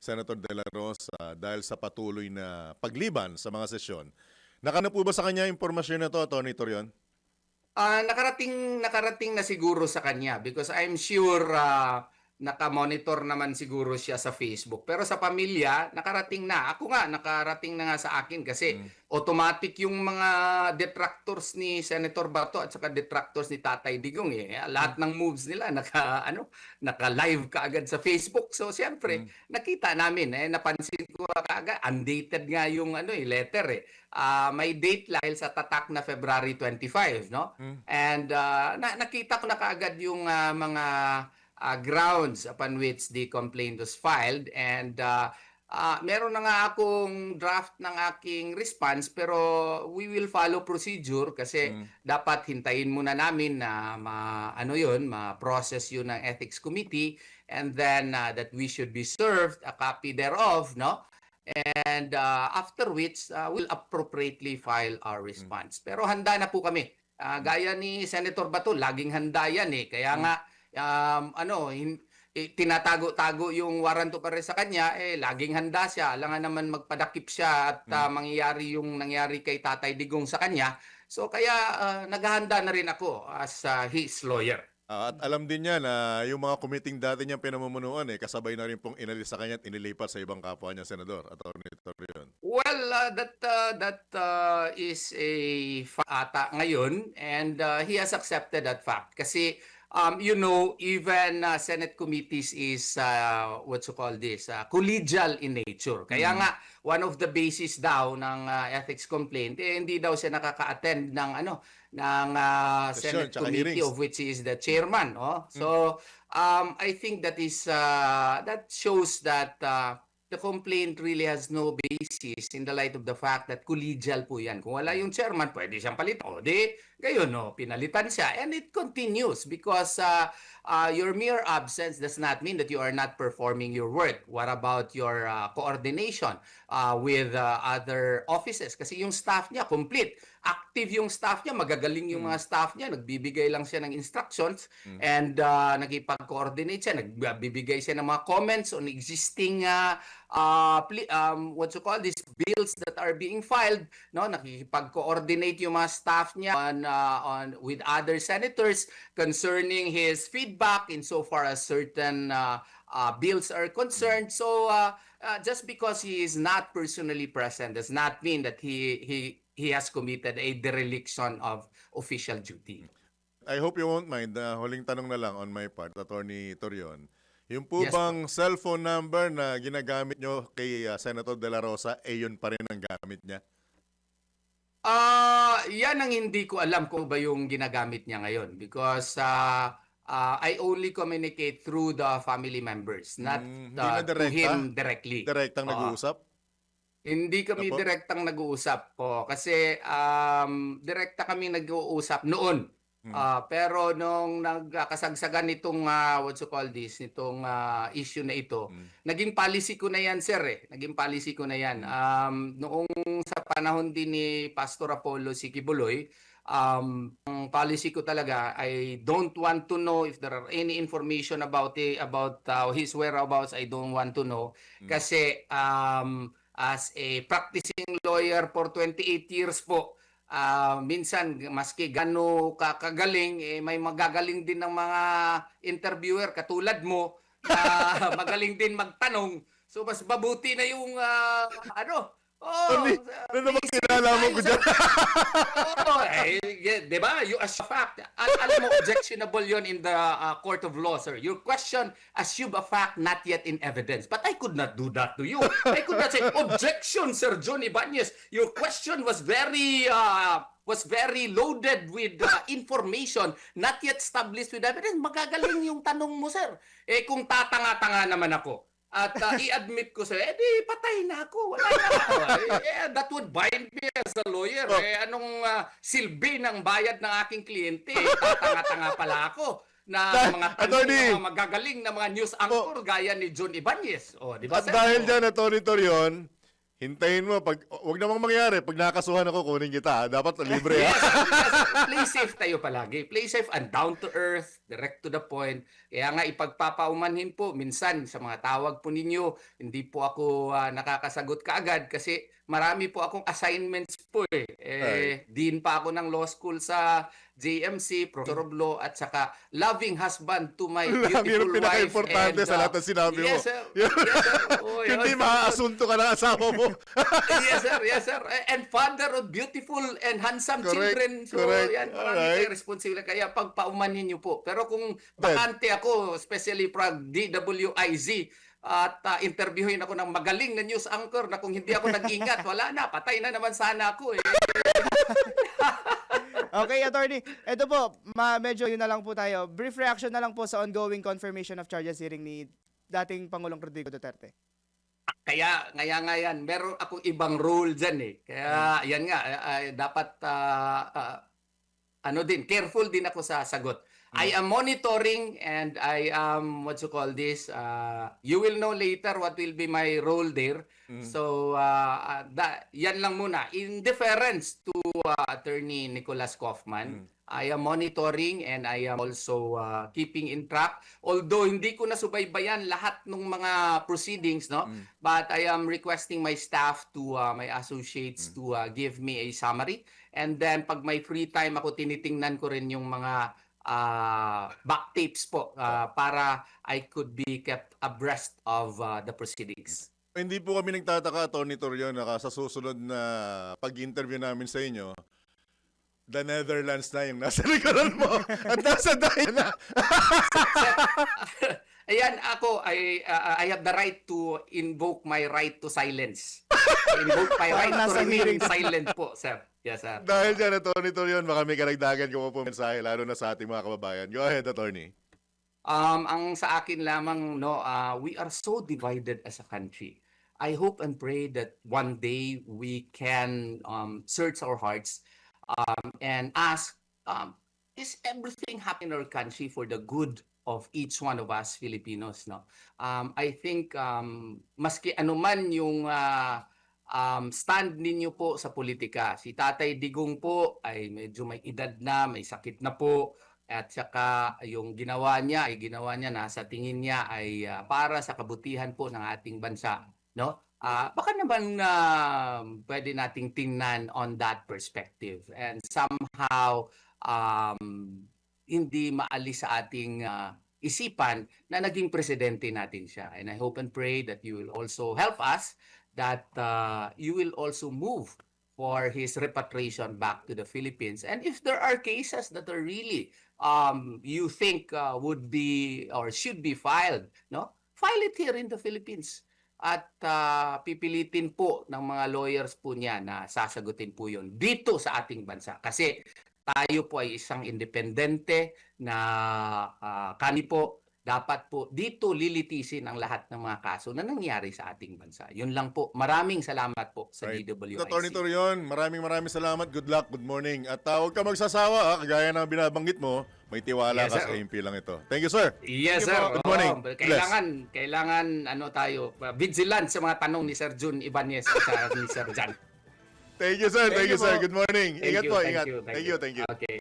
Senator De La Rosa dahil sa patuloy na pagliban sa mga sesyon. Nakana po ba sa kanya impormasyon na to, Attorney Torion? Nakarating na siguro sa kanya because I'm sure nakamonitor naman siguro siya sa Facebook. Pero sa pamilya, nakarating na. Ako nga, nakarating na nga sa akin kasi automatic yung mga detractors ni Senator Bato at saka detractors ni Tatay Digong. Lahat ng moves nila naka-live kaagad sa Facebook. So, siyempre, nakita namin. Napansin ko kaagad, undated nga yung letter. May date dahil sa tatak na February 25, no? And nakita ko na kaagad yung mga grounds upon which the complaint was filed, and meron na nga akong draft ng aking response, pero we will follow procedure kasi dapat hintayin muna namin na ma-process yun ng Ethics Committee, and then that we should be served a copy thereof, no? And after which we'll appropriately file our response. Pero handa na po kami. Gaya ni Senator Bato, laging handa yan kaya nga tinatago-tago yung warrant of arrest sa kanya, laging handa siya. Alangan naman magpadakip siya at mangyayari yung nangyari kay Tatay Digong sa kanya. So kaya naghahanda na rin ako as his lawyer. At alam din niya na yung mga committing dati niyang pinamumunuan kasabay na rin pong inalis sa kanya at inilipat sa ibang kapwa niya, Senador, Attorney Torion. Well, that is a ata ngayon, and he has accepted that fact. Kasi, even Senate committees is, collegial in nature. Kaya nga, one of the basis daw ng ethics complaint, hindi daw siya nakaka-attend ng Senate committee of which he is the chairman. So, I think that shows that the complaint really has no basis in the light of the fact that collegial po yan. Kung wala yung chairman, pwede siyang palitan. Gayon, pinalitan siya. And it continues because your mere absence does not mean that you are not performing your work. What about your coordination with other offices? Kasi yung staff niya, complete. Active yung staff niya, magagaling yung mga staff niya, nagbibigay lang siya ng instructions and nakipag-coordinate siya, nagbibigay siya ng mga comments on existing these bills that are being filed, nakikipag-coordinate yung mga staff niya with other senators concerning his feedback insofar as certain bills are concerned. So just because he is not personally present does not mean that he has committed a dereliction of official duty. I hope you won't mind. Huling tanong na lang on my part, Attorney Torion. Yung po bang cellphone number na ginagamit nyo kay Senator De La Rosa, yun pa rin ang gamit niya? Yan ang hindi ko alam kung ba yung ginagamit niya ngayon because I only communicate through the family members, not to him directly. Direktang nag-uusap? Hindi kami direktang nag-uusap po kasi direkta kami nag-uusap noon. Pero nung nagkasagsagan nitong nitong issue na ito, naging policy ko na yan, sir. Naging policy ko na yan. Noong sa panahon din ni Pastor Apollo Sikibuloy, ang policy ko talaga, I don't want to know if there are any information about his whereabouts. I don't want to know kasi as a practicing lawyer for 28 years po, minsan maski gano kakagaling, may magagaling din ng mga interviewer katulad mo na magaling din magtanong. So mas mabuti na yung ano naman kinalaman ko dyan? Diba? You as a fact. Alam mo, objectionable yon in the court of law, sir. Your question assume a fact not yet in evidence. But I could not do that to you. I could not say, objection, Sir John Ibanez. Your question was very loaded with information not yet established with evidence. Magagaling yung tanong mo, sir. Kung tatanga-tanga naman ako, at i-admit ko sa'yo, di patay na ako. Wala na ako. That would bind me as a lawyer. Anong silbi ng bayad ng aking kliyente? Tatanga-tanga pala ako na mga tanong, mga magagaling na mga news anchor gaya ni John Ibanez. Di ba, At sir? dahil dyan, Attorney Torion, hintayin mo, wag namang mangyari, pag nakasuhan ako, kunin kita. Dapat libre. Yes, play safe tayo palagi. Play safe and down to earth, direct to the point. Kaya nga ipagpapaumanhin po, minsan sa mga tawag po ninyo, hindi po ako nakakasagot kaagad kasi marami po akong assignments po Dean pa ako ng law school sa JMC, Professor of Law, at saka loving husband to my beautiful Yun ang wife. pinaka-importante sa lahat ng sinabi mo. Yes, sir. Yes, sir. Hindi maaasunto ka ng asawa mo. Yes, sir. Yes, sir. And father of beautiful and handsome children. So, yan, marami kayong responsibility. Kaya pagpaumanhin niyo po. Pero kung bakante ako, especially from DWIZ, at interviewin ako ng magaling na news anchor na kung hindi ako nag-ingat, wala na, patay na naman sana ako Okay, attorney. Ito po, medyo yun na lang po tayo. Brief reaction na lang po sa ongoing confirmation of charges hearing ni dating Pangulong Rodrigo Duterte. Kaya yan, meron akong ibang rule dyan Kaya yan nga, dapat careful din ako sa sagot. I am monitoring and I am, you will know later what will be my role there. So, yan lang muna. In deference to Attorney Nicholas Kaufman, I am monitoring and I am also keeping in track. Although hindi ko nasubaybayan lahat ng mga proceedings, no? But I am requesting my staff to, my associates to give me a summary. And then pag may free time ako, tinitingnan ko rin yung mga back tapes po para I could be kept abreast of the proceedings. Hindi po kami nagtataka, Atty. Torion, sa susunod na pag-interview namin sa inyo, the Netherlands na yung nasa likuran mo at nasa dahil na. Ayan, ako, I have the right to invoke my right to silence. Invoke my right to remain silent po, sir. Yes, sir. Dahil dyan, Atty. Torion, baka may karagdagan ko po mensahe, lalo na sa ating mga kababayan. Go ahead, Attorney. Ang sa akin lamang, no, we are so divided as a country. I hope and pray that one day we can search our hearts and ask, is everything happening in our country for the good of each one of us Filipinos? No, I think maski anuman yung stand ninyo po sa politika, si Tatay Digong po ay medyo may edad na, may sakit na po, at saka yung ginawa niya nasa tingin niya ay para sa kabutihan po ng ating bansa, no? Baka naman pwede nating tingnan on that perspective and somehow hindi maalis sa ating isipan na naging presidente natin siya. And I hope and pray that you will also help us, that you will also move for his repatriation back to the Philippines. And if there are cases that are really you think would be or should be filed, no? File it here in the Philippines. At pipilitin po ng mga lawyers po niya na sasagutin po yun dito sa ating bansa. Kasi tayo po ay isang independente na kani po dapat po dito lilitisin ang lahat ng mga kaso na nangyari sa ating bansa. Yun lang po. Maraming salamat po sa DWIC. Atty. Torion, maraming salamat. Good luck, good morning. At huwag ka magsasawa, kagaya ng binabanggit mo, may tiwala Yes, ka sir. sa AMP lang ito. Thank you, sir. Yes, Thank you sir. po. Good morning. Kailangan ano tayo, vigilant sa mga tanong ni Sir Jun Ibanez at ni Sir Jan. Thank you, sir. Thank you, sir. Good morning. Thank Ingat you, po, thank ingat. you, Thank you. Okay.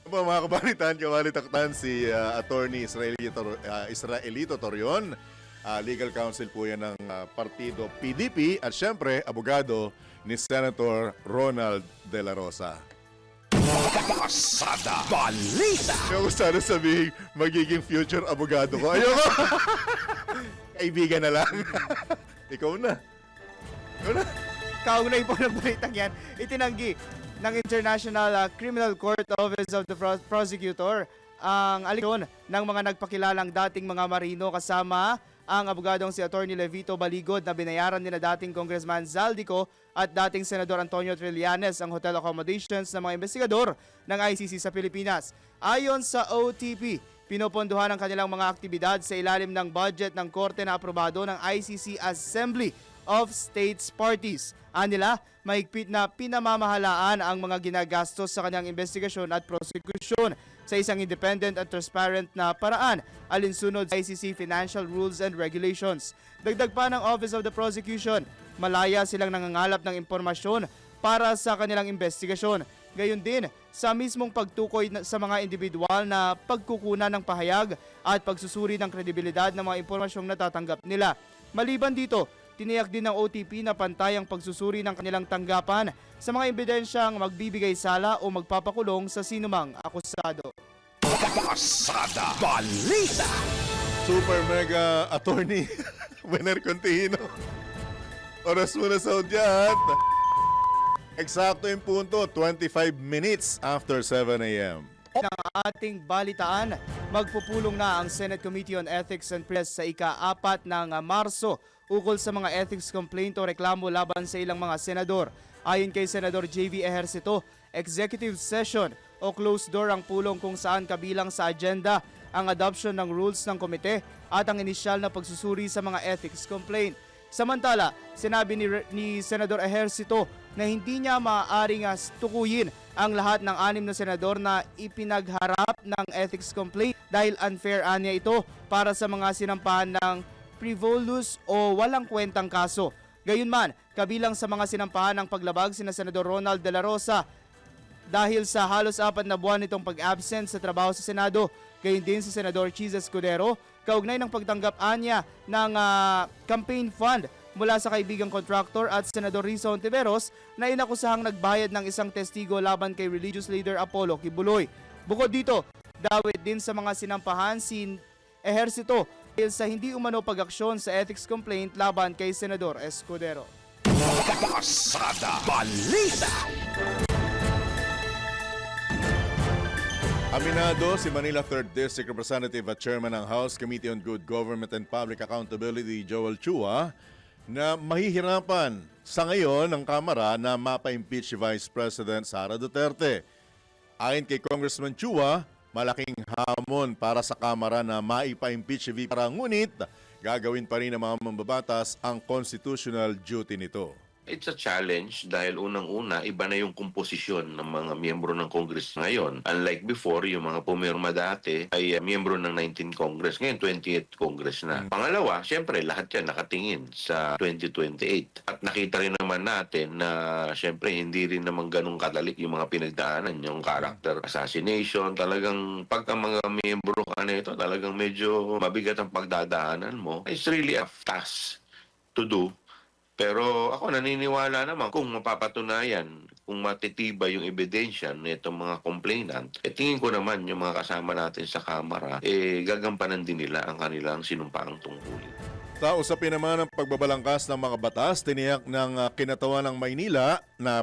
Po, mga kabalitan, kawalitaktan si Attorney Israelito Torion. Legal counsel po yan ng partido PDP at syempre, abogado ni Senator Ronald De La Rosa. Pasada Balita. Yung sana sabihin, magiging future abogado ko. Ayoko! Kaibigan na lang. Ikaw na. Kaunay po ng balitang yan, itinanggi ng International Criminal Court Office of the Prosecutor ang alisyon ng mga nagpakilalang dating mga marino kasama ang abogadong si Attorney Levito Baligod na binayaran nila dating Congressman Zaldico at dating Senador Antonio Trillanes ang hotel accommodations ng mga investigador ng ICC sa Pilipinas. Ayon sa OTP, pinopondohan ang kanilang mga aktibidad sa ilalim ng budget ng korte na aprobado ng ICC Assembly of States Parties. Anila, mahigpit na pinamamahalaan ang mga ginagastos sa kanyang investigasyon at prosekusyon sa isang independent at transparent na paraan alinsunod sa ICC Financial Rules and Regulations. Dagdag pa ng Office of the Prosecution, malaya silang nangangalap ng impormasyon para sa kanilang investigasyon. Gayon din sa mismong pagtukoy sa mga individual na pagkukunan ng pahayag at pagsusuri ng kredibilidad ng mga impormasyong natatanggap nila. Maliban dito, tiniyak din ng OTP na pantay ang pagsusuri ng kanilang tanggapan sa mga ebidensyang magbibigay sala o magpapakulong sa sinumang akusado. Pasada Balita. Super mega attorney Winner Contino. Oras muna sa udyat. Eksakto yung punto, 25 minutes after 7 a.m. Ng ating balitaan, magpupulong na ang Senate Committee on Ethics and Press sa ika-4 ng Marso ukol sa mga ethics complaint o reklamo laban sa ilang mga senador. Ayon kay Senador JV Ejercito, executive session o closed door ang pulong kung saan kabilang sa agenda ang adoption ng rules ng komite at ang inisyal na pagsusuri sa mga ethics complaint. Samantala, sinabi ni Senador Ejercito na hindi niya maaaring tukuyin ang lahat ng 6 na senador na ipinagharap ng ethics complaint dahil unfair anya ito para sa mga sinampahan ng frivolous o walang kwentang kaso. Gayunman, kabilang sa mga sinampahan ng paglabag sina Senador Ronald De La Rosa, dahil sa halos 4 na buwan nitong pag-absent sa trabaho sa Senado. Gayon din si Senador Cheese Escudero, kaugnay ng pagtanggap niya ng campaign fund mula sa kaibigang contractor at Senador Rizzo Ontiveros na inakusahang nagbayad ng isang testigo laban kay religious leader Apollo Kibuloy. Bukod dito, dawit din sa mga sinampahan si Ehersito dahil sa hindi umano pag-aksyon sa ethics complaint laban kay Senador Escudero. Pasada Balita. Aminado si Manila 3rd District Representative at Chairman ng House Committee on Good Government and Public Accountability, Joel Chua, na mahihirapan sa ngayon ng Kamara na mapa-impeach si Vice President Sara Duterte. Ayon kay Congressman Chua, malaking hamon para sa Kamara na maipa-impeach si VP Sara, ngunit gagawin pa rin ng mga mambabatas ang constitutional duty nito. It's a challenge dahil unang-una, iba na yung komposisyon ng mga miyembro ng Congress ngayon. Unlike before, yung mga pumirma dati ay miyembro ng 19th Congress. Ngayon, 28th Congress na. Pangalawa, syempre, lahat yan nakatingin sa 2028. At nakita rin naman natin na syempre, hindi rin naman ganun kadali yung mga pinagdaanan, yung character assassination. Talagang pagka mga miyembro ka na ito, talagang medyo mabigat ang pagdadaanan mo. It's really a task to do. Pero ako naniniwala naman kung mapapatunayan, kung matitibay yung ebidensya nitong mga complainant, tingin ko naman yung mga kasama natin sa Kamara, gagampanan din nila ang kanilang sinumpaang tungkulin. Sa usapin naman ng pagbabalangkas ng mga batas, tiniyak ng Kinatawan ng Maynila na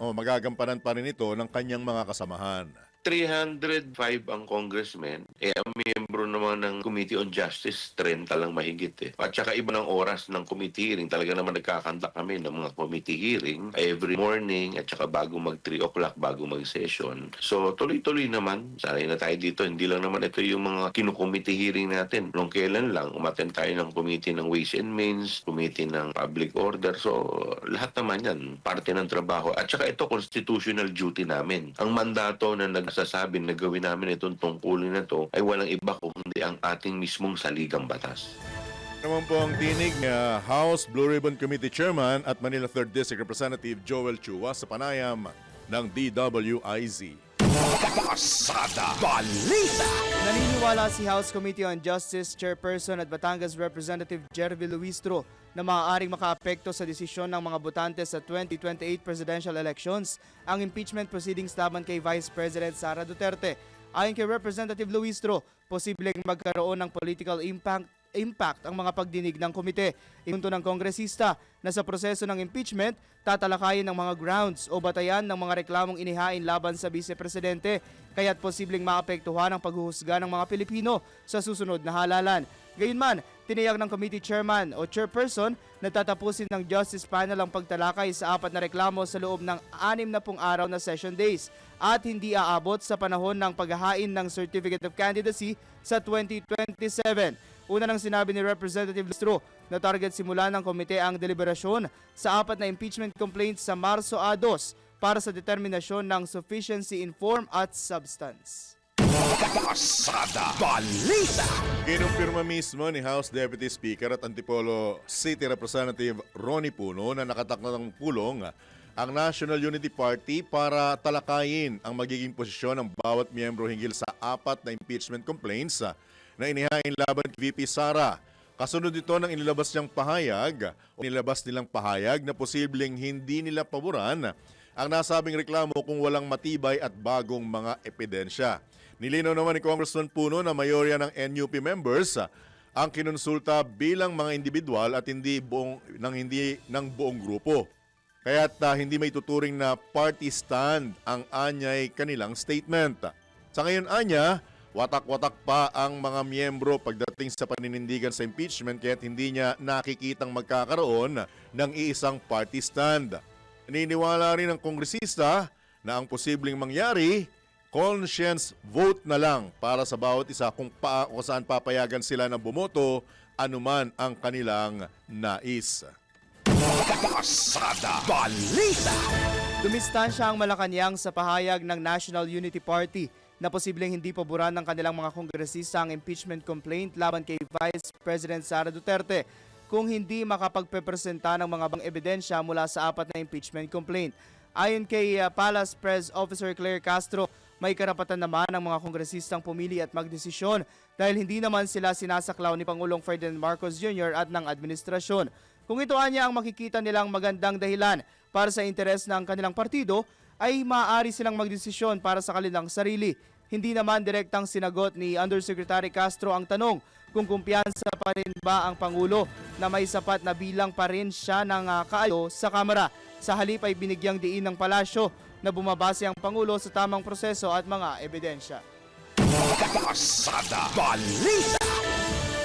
magagampanan pa rin ito ng kanyang mga kasamahan. 305 ang congressmen, ang miyembro naman ng Committee on Justice, 30 lang mahigit eh. At saka iba ng oras ng committee hearing. Talaga naman nagkakanta kami ng mga committee hearing every morning at saka bago mag 3 o'clock, bago mag-session. So tuloy-tuloy naman, sanay na tayo dito. Hindi lang naman ito yung mga kinukommittee hearing natin. Nung kailan lang, umattend tayo ng committee ng Ways and Means, committee ng Public Order. So lahat naman yan, parte ng trabaho. At saka ito, constitutional duty namin. Ang mandato na nagsasabing na gawin namin itong tungkulin na to ay walang iba kundi ang ating mismong saligang batas. Naman po ang tinig ni House Blue Ribbon Committee Chairman at Manila 3rd District Representative Joel Chua sa panayam ng DWIZ. Pasada Balita. Naniniwala si House Committee on Justice Chairperson at Batangas Representative Jervy Luistro na maaaring makaapekto sa desisyon ng mga botante sa 2028 presidential elections ang impeachment proceedings laban kay Vice President Sara Duterte. Ayon kay Representative Luistro, posibleng magkaroon ng political impact ang mga pagdinig ng komite. Ipunto ng kongresista na sa proseso ng impeachment, tatalakayin ng mga grounds o batayan ng mga reklamong inihain laban sa vice-presidente, kaya't posibleng maapektuhan ang paghuhusga ng mga Pilipino sa susunod na halalan. Gayunman, tiniyak ng committee chairman o chairperson na tatapusin ng Justice Panel ang pagtalakay sa 4 na reklamo sa loob ng 60 araw na session days at hindi aabot sa panahon ng paghahain ng Certificate of Candidacy sa 2027. Una nang sinabi ni Representative Lustro na target simula ng komite ang deliberasyon sa 4 na impeachment complaints sa Marso 2 para sa determinasyon ng sufficiency in form at substance. Pasada Balita. Kinumpirma mismo ni House Deputy Speaker at Antipolo City Representative Ronnie Puno na nakatakda ng pulong ang National Unity Party para talakayin ang magiging posisyon ng bawat miyembro hinggil sa 4 na impeachment complaints na inihain laban kay VP Sara. Kasunod ito ng inilabas nilang pahayag na posibleng hindi nila paboran ang nasabing reklamo kung walang matibay at bagong mga ebidensya. Nilinaw naman ni Congressman Puno na mayorya ng NUP members ang kinonsulta bilang mga individual at hindi ng buong grupo. Kaya't hindi may tuturing na party stand ang anyay kanilang statement. Sa ngayon anya, watak-watak pa ang mga miyembro pagdating sa paninindigan sa impeachment kaya't hindi niya nakikitang magkakaroon ng iisang party stand. Naniniwala rin ang kongresista na ang posibleng mangyari, conscience vote na lang para sa bawat isa kung saan papayagan sila na bumoto anuman ang kanilang nais. Pasada Balita. Dumistansya ang Malacanang sa pahayag ng National Unity Party na posibleng hindi paboran ng kanilang mga kongresista ang impeachment complaint laban kay Vice President Sara Duterte kung hindi makapagpepresenta ng mga ebidensya mula sa 4 na impeachment complaint. Ayon kay Palace Press Officer Claire Castro, may karapatan naman ang mga kongresistang pumili at magdesisyon dahil hindi naman sila sinasaklaw ni Pangulong Ferdinand Marcos Jr. at ng administrasyon. Kung ito anya ang makikita nilang magandang dahilan para sa interes ng kanilang partido, ay maaari silang magdesisyon para sa kanilang sarili. Hindi naman direktang sinagot ni Undersecretary Castro ang tanong kung kumpiyansa pa rin ba ang Pangulo na may sapat na bilang pa rin siya ng kaayo sa Kamara. Sa halip ay binigyang diin ng palasyo na bumabase ang Pangulo sa tamang proseso at mga ebidensya. Pasada Balita.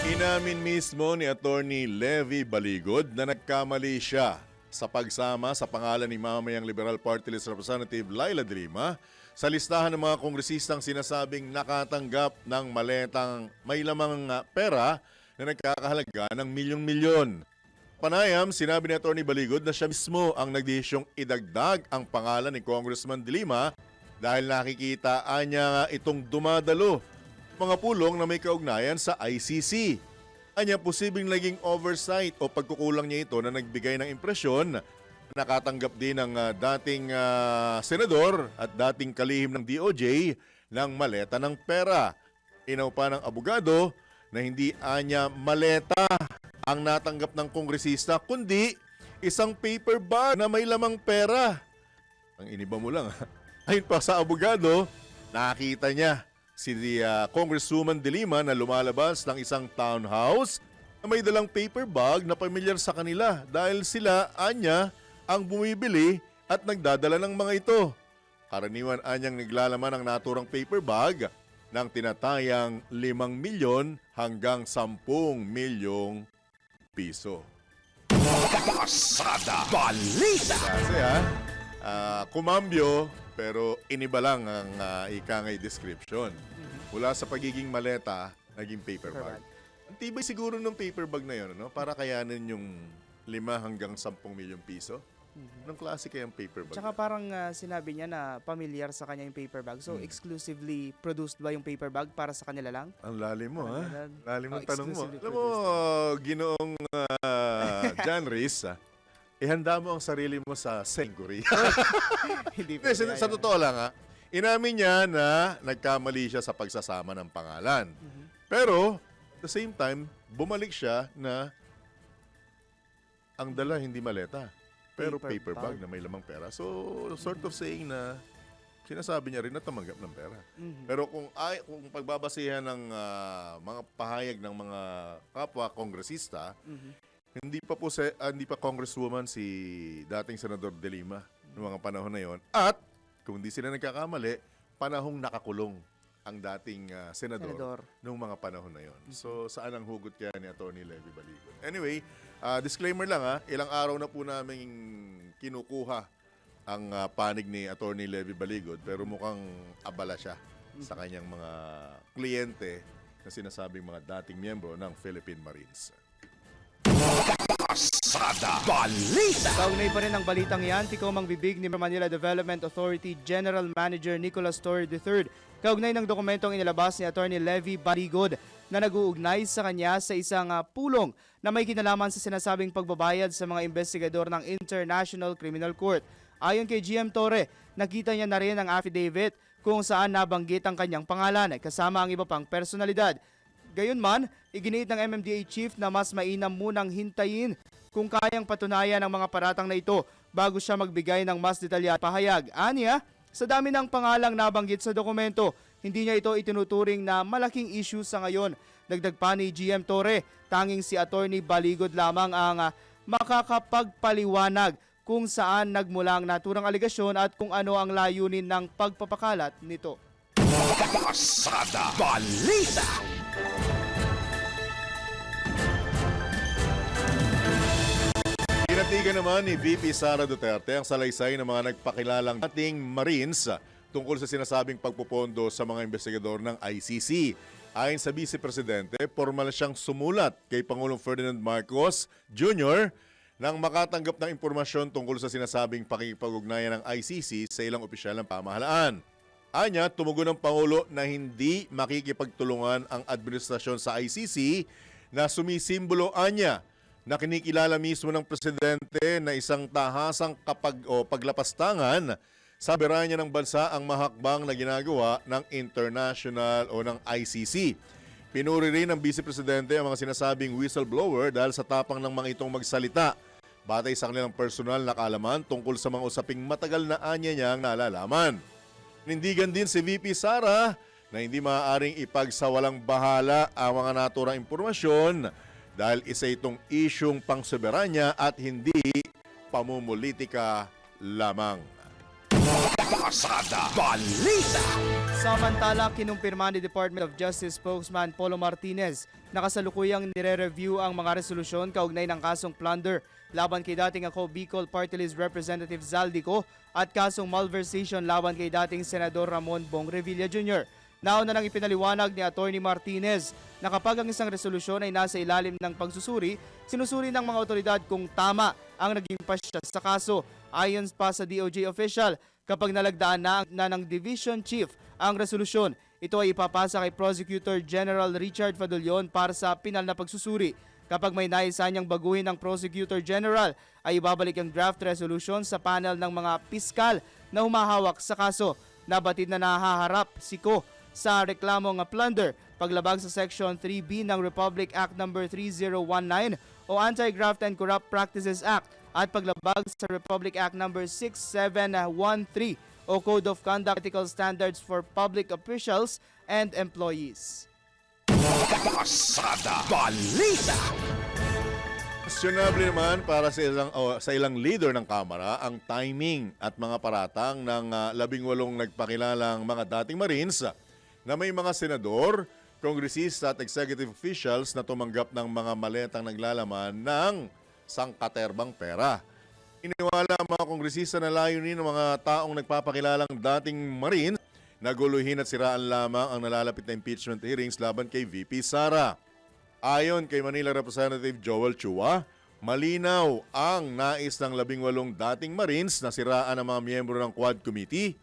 Inamin mismo ni Attorney Levy Baligod na nagkamali siya sa pagsama sa pangalan ni mamayang Liberal Party List Representative Laila de Lima sa listahan ng mga kongresistang sinasabing nakatanggap ng maletang may lamang pera na nagkakahalaga ng milyon-milyon. Panayam, sinabi ni Atty. Baligod na siya mismo ang nagdesisyong idagdag ang pangalan ni Congressman de Lima dahil nakikita niya itong dumadalo mga pulong na may kaugnayan sa ICC. Anya posibleng naging oversight o pagkukulang niya ito na nagbigay ng impresyon na nakatanggap din ng dating senador at dating kalihim ng DOJ ng maleta ng pera. Inaw pa ng abogado na hindi anya maleta ang natanggap ng kongresista kundi isang paper bag na may lamang pera. Ang iniba mo lang. Ayon pa sa abogado, nakita niya si Congresswoman de Lima na lumalabas ng isang townhouse na may dalang paper bag na pamilyar sa kanila dahil sila, anya, ang bumibili at nagdadala ng mga ito. Karaniwan anyang naglalaman ng naturang paper bag ng tinatayang 5 milyon hanggang 10 milyong piso. Pasada Balita. Kasi kumambyo pero iniba lang ang ikangay description. Mula sa pagiging maleta, naging paper bag. Ang tibay siguro ng paper bag na yun, no? Para kayanin yung 5 hanggang 10 milyong piso. Anong klase kayang paper bag? Tsaka parang sinabi niya na familiar sa kanya yung paper bag. So, exclusively produced ba yung paper bag para sa kanila lang? Ang lalim mo, ha? Lalim ng tanong mo. Exclusively Alam mo, Ginoong John Reese, ihanda mo ang sarili mo sa Sengory. Hindi Kasi sa totoo lang, inamin niya na nagkamali siya sa pagsasama ng pangalan. Pero, at the same time, bumalik siya na ang dala hindi maleta. Pero paper bag na may lamang pera. So, sort of saying na sinasabi niya rin na tumanggap ng pera. Pero kung pagbabasihan ng mga pahayag ng mga kapwa kongresista, hindi pa congresswoman si dating Senador de Lima noong mga panahon na yon. At kung hindi sila nagkakamali, panahong nakakulong ang dating senador noong mga panahon na yon. So, saan ang hugot kaya ni Atty. Levy Baligod? Anyway, disclaimer lang ilang araw na po namin kinukuha ang panig ni Atty. Levy Baligod pero mukhang abala siya sa kanyang mga kliyente na sinasabing mga dating miyembro ng Philippine Marines. Pasada Balita. Kaugnay pa rin ang balitang yan, tikomang bibig ni Manila Development Authority General Manager Nicolas Torre III. Kaugnay ng dokumentong inilabas ni Atty. Levy Baligod na nag-uugnay sa kanya sa isang pulong na may kinalaman sa sinasabing pagbabayad sa mga investigador ng International Criminal Court. Ayon kay GM Torre, nakita niya na rin ang affidavit kung saan nabanggit ang kanyang pangalan kasama ang iba pang personalidad. Gayunman, iginiit ng MMDA Chief na mas mainam munang hintayin kung kayang patunayan ang mga paratang na ito bago siya magbigay ng mas detalyadong pahayag. Aniya, sa dami ng pangalang nabanggit sa dokumento, hindi niya ito itinuturing na malaking issue sa ngayon. Dagdag pa ni GM Torre, tanging si Atty. Baligod lamang ang makakapagpaliwanag kung saan nagmula ang naturang aligasyon at kung ano ang layunin ng pagpapakalat nito. Pasada Balita. Pinatigan naman ni VP Sara Duterte ang salaysay ng mga nagpakilalang dating Marines tungkol sa sinasabing pagpupondo sa mga investigador ng ICC. Ayon sa Vice Presidente, formal siyang sumulat kay Pangulong Ferdinand Marcos Jr. nang makatanggap ng impormasyon tungkol sa sinasabing pakikipag-ugnayan ng ICC sa ilang opisyal ng pamahalaan. Anya, tumugon ng Pangulo na hindi makikipagtulungan ang administrasyon sa ICC na sumisimbolo anya na kinikilala mismo ng presidente na isang tahasang paglapastangan sa soberanya ng bansa ang mahakbang na ginagawa ng international o ng ICC. Pinuri rin ng Vice Presidente ang mga sinasabing whistleblower dahil sa tapang ng mga itong magsalita batay sa kanilang personal na kaalaman tungkol sa mga usaping matagal na anya niyang nalalaman. Nindigan din si VP Sara na hindi maaaring ipagsawalang bahala ang mga naturang impormasyon dahil isa itong isyung pangsoberanya at hindi pamumulitika lamang. Pasada Balita. Samantala, kinumpirma ni Department of Justice spokesman Polo Martinez na kasalukuyang nire-review ang mga resolusyon kaugnay ng kasong plunder laban kay dating ako Bicol Party List Representative Zaldico at kasong malversation laban kay dating Senador Ramon Bong Revilla Jr. Nauna nang ipinaliwanag ni Attorney Martinez na kapag ang isang resolusyon ay nasa ilalim ng pagsusuri, sinusuri ng mga otoridad kung tama ang naging pasya sa kaso. Ayon pa sa DOJ official, kapag nalagdaan na ng Division Chief ang resolusyon, ito ay ipapasa kay Prosecutor General Richard Fadulion para sa pinal na pagsusuri. Kapag may naisa niyang baguhin ng Prosecutor General, ay ibabalik ang draft resolution sa panel ng mga piskal na humahawak sa kaso. Nabatid na nahaharap si Ko sa reklamo ng plunder, paglabag sa Section 3B ng Republic Act No. 3019 o Anti-Graft and Corrupt Practices Act at paglabag sa Republic Act No. 6713 o Code of Conduct Ethical Standards for Public Officials and Employees. Pasada Balita. Questionable naman para sa ilang leader ng Kamara ang timing at mga paratang ng 18 nagpakilalang mga dating Marines na may mga senador, kongresista at executive officials na tumanggap ng mga maletang naglalaman ng sangkaterbang pera. Iniwala ang mga kongresista na layunin ng mga taong nagpapakilalang dating Marines na guluhin at siraan lamang ang nalalapit na impeachment hearings laban kay VP Sara. Ayon kay Manila Representative Joel Chua, malinaw ang nais ng 18 dating Marines na siraan ang mga miyembro ng Quad Committee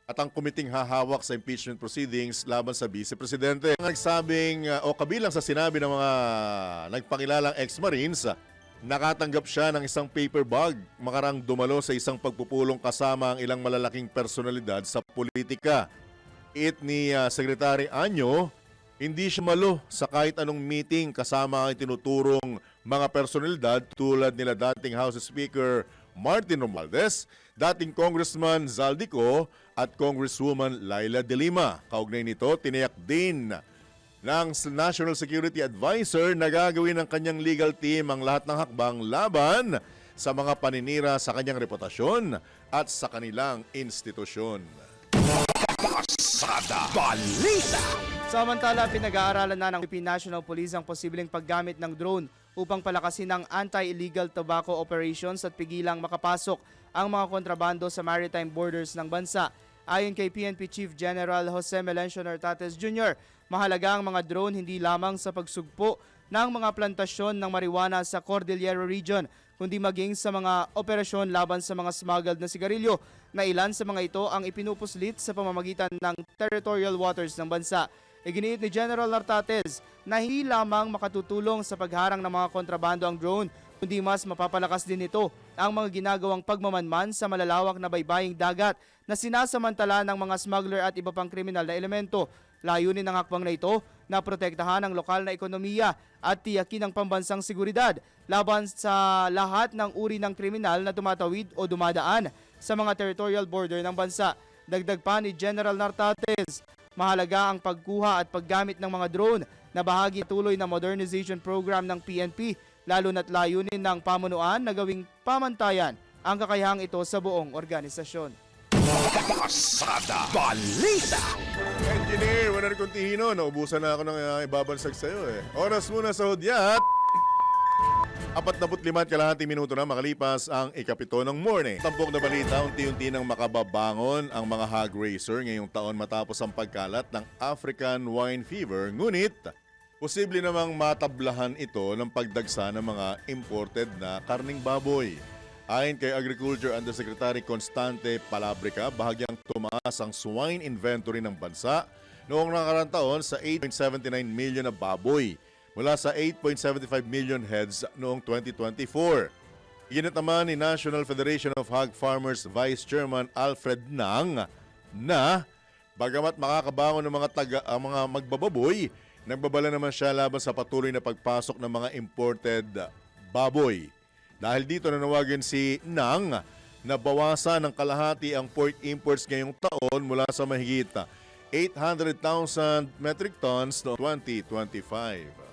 at ang komiting hahawak sa impeachment proceedings laban sa Vice Presidente. Nagsabing o kabilang sa sinabi ng mga nagpakilalang ex-Marines, nakatanggap siya ng isang paper bag makarang dumalo sa isang pagpupulong kasama ang ilang malalaking personalidad sa politika. It ni Secretary Anyo, hindi siya malo sa kahit anong meeting kasama ang tinuturong mga personalidad tulad nila dating House Speaker Martin Romualdez, dating Congressman Zaldico at Congresswoman Laila De Lima. Kaugnay nito, tiniyak din ng National Security Advisor na gagawin ng kanyang legal team ang lahat ng hakbang laban sa mga paninira sa kanyang reputasyon at sa kanilang institusyon. Pasada Balita. Samantala, pinag-aaralan na ng Philippine National Police ang posibleng paggamit ng drone upang palakasin ang anti-illegal tobacco operations at pigilang makapasok ang mga kontrabando sa maritime borders ng bansa. Ayon kay PNP Chief General Jose Melencio Nartates Jr., mahalaga ang mga drone hindi lamang sa pagsugpo ng mga plantasyon ng marijuana sa Cordillera Region, kundi maging sa mga operasyon laban sa mga smuggled na sigarilyo na ilan sa mga ito ang ipinupuslit sa pamamagitan ng territorial waters ng bansa. Iginiit ni General Nartates na hindi lamang makatutulong sa pagharang ng mga kontrabando ang drone, kundi mas mapapalakas din ito ang mga ginagawang pagmamanman sa malalawak na baybaying dagat na sinasamantala ng mga smuggler at iba pang kriminal na elemento. Layunin ng hakbang na ito na protektahan ang lokal na ekonomiya at tiyakin ang pambansang seguridad laban sa lahat ng uri ng kriminal na tumatawid o dumadaan sa mga territorial border ng bansa. Dagdag pa ni General Nartates, mahalaga ang pagkuha at paggamit ng mga drone na bahagi tuloy ng modernization program ng PNP, lalo na't layunin ng pamunuan na gawing pamantayan ang kakayahang ito sa buong organisasyon. Pasada Balita. Engineer, wala rin kong tihino. Naubusan na ako ng ibabansag sa'yo eh. Oras muna sa hudyat. 45 kalahati minuto na makalipas ang ikapito ng morning. Tampok na balita, unti-unti nang makababangon ang mga hog racer ngayong taon matapos ang pagkalat ng African Swine Fever. Ngunit, posible namang matablahan ito ng pagdagsa ng mga imported na karning baboy. Ayon kay Agriculture Undersecretary Constante Palabrica, bahagyang tumaas ang swine inventory ng bansa noong nakaraang taon sa 8.79 million na baboy. mula sa 8.75 million heads noong 2024. Iginit naman ni National Federation of Hog Farmers Vice Chairman Alfred Nang na bagamat makakabangon ng mga magbababoy, nagbabala naman siya laban sa patuloy na pagpasok ng mga imported baboy. Dahil dito nanawagan si Nang na bawasan ng kalahati ang pork imports ngayong taon mula sa mahigit 800,000 metric tons noong 2025.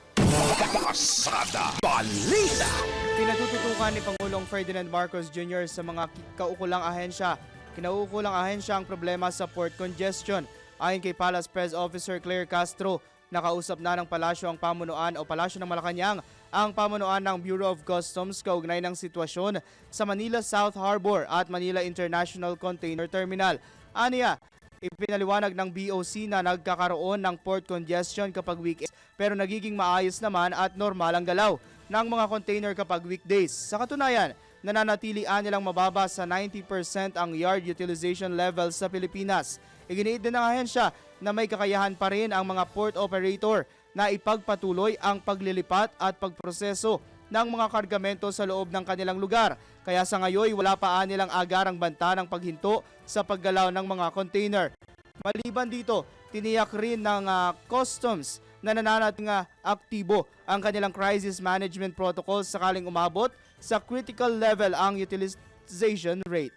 Pasada Balita. Pinatututukan ni Pangulong Ferdinand Marcos Jr. sa mga kinaukulang ahensya ang problema sa port congestion. Ayon kay Palace Press Officer Claire Castro, nakausap na ng Palasyo ang pamunuan o Palasyo ng Malacanang ang pamunuan ng Bureau of Customs kaugnay ng sitwasyon sa Manila South Harbor at Manila International Container Terminal. Aniya, ipinaliwanag ng BOC na nagkakaroon ng port congestion kapag weekends pero nagiging maayos naman at normal ang galaw ng mga container kapag weekdays. Sa katunayan, nananatili nilang mababa sa 90% ang yard utilization level sa Pilipinas. Iginiit din ng ahensya na may kakayahan pa rin ang mga port operator na ipagpatuloy ang paglilipat at pagproseso ng mga kargamento sa loob ng kanilang lugar. Kaya sa ngayon, wala pa nilang agarang banta ng paghinto sa paggalaw ng mga container. Maliban dito, tiniyak rin ng customs na nananating aktibo ang kanilang crisis management protocol sakaling umabot sa critical level ang utilization rate.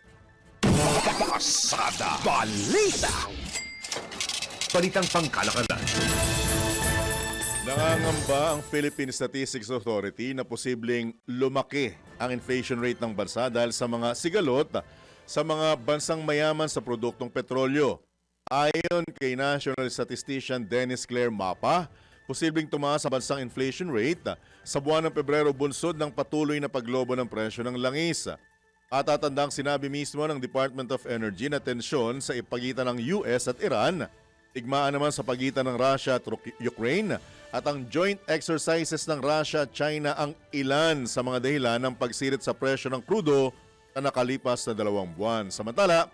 Pasada Balita. Balitang pangkalakalan. Nangangamba ang Philippine Statistics Authority na posibleng lumaki ang inflation rate ng bansa dahil sa mga sigalot sa mga bansang mayaman sa produktong petrolyo. Ayon kay National Statistician Dennis Claire Mapa, posibleng tumaas ang bansang inflation rate sa buwan ng Pebrero bunsod ng patuloy na paglobo ng presyo ng langis. At tatandang sinabi mismo ng Department of Energy na tensyon sa ipagitan ng US at Iran, igmaan naman sa pagitan ng Russia at Ukraine at ang joint exercises ng Russia at China ang ilan sa mga dahilan ng pagsirit sa presyo ng krudo na nakalipas na 2 buwan. Samantala,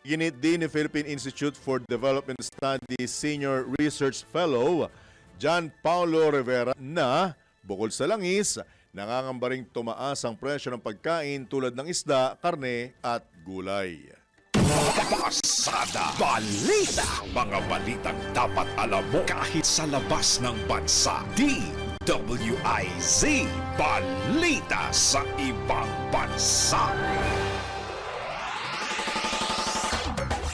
ginit din ni Philippine Institute for Development Studies Senior Research Fellow John Paulo Rivera na bukod sa langis, nangangamba ring tumaas ang presyo ng pagkain tulad ng isda, karne at gulay. Pasada Balita. Mga balitang dapat alam mo kahit sa labas ng bansa. DWIZ Balita sa ibang bansa.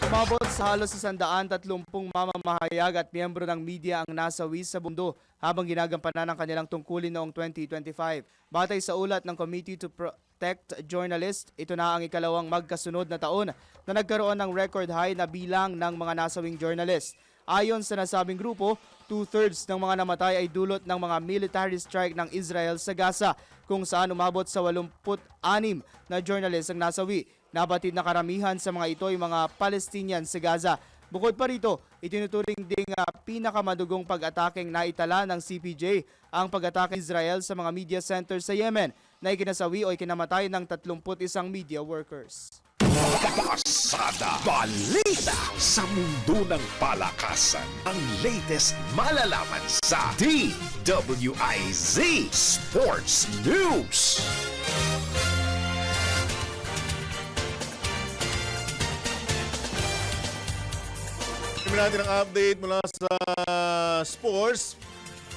Umabot sa halos 130 mamamahayag at miyembro ng media ang nasawi sa mundo habang ginagampanan ang kanilang tungkulin noong 2025. Batay sa ulat ng Committee to Protect Journalists, ito na ang ikalawang magkasunod na taon na nagkaroon ng record high na bilang ng mga nasawing journalist. Ayon sa nasabing grupo, 2/3 ng mga namatay ay dulot ng mga military strike ng Israel sa Gaza, kung saan umabot sa 86 na journalist ang nasawi. Nabatid na karamihan sa mga ito ay mga Palestinian sa Gaza. Bukod pa rito, itinuturing ding pinakamadugong pag-atakeng naitala ng CPJ ang pag-atake ng Israel sa mga media center sa Yemen na ikinasawi o ikinamatay ng 31 media workers. Pasada Balita sa mundo ng palakasan. Ang latest malalaman sa DWIZ Sports News. Tingnan natin ang update mula sa sports,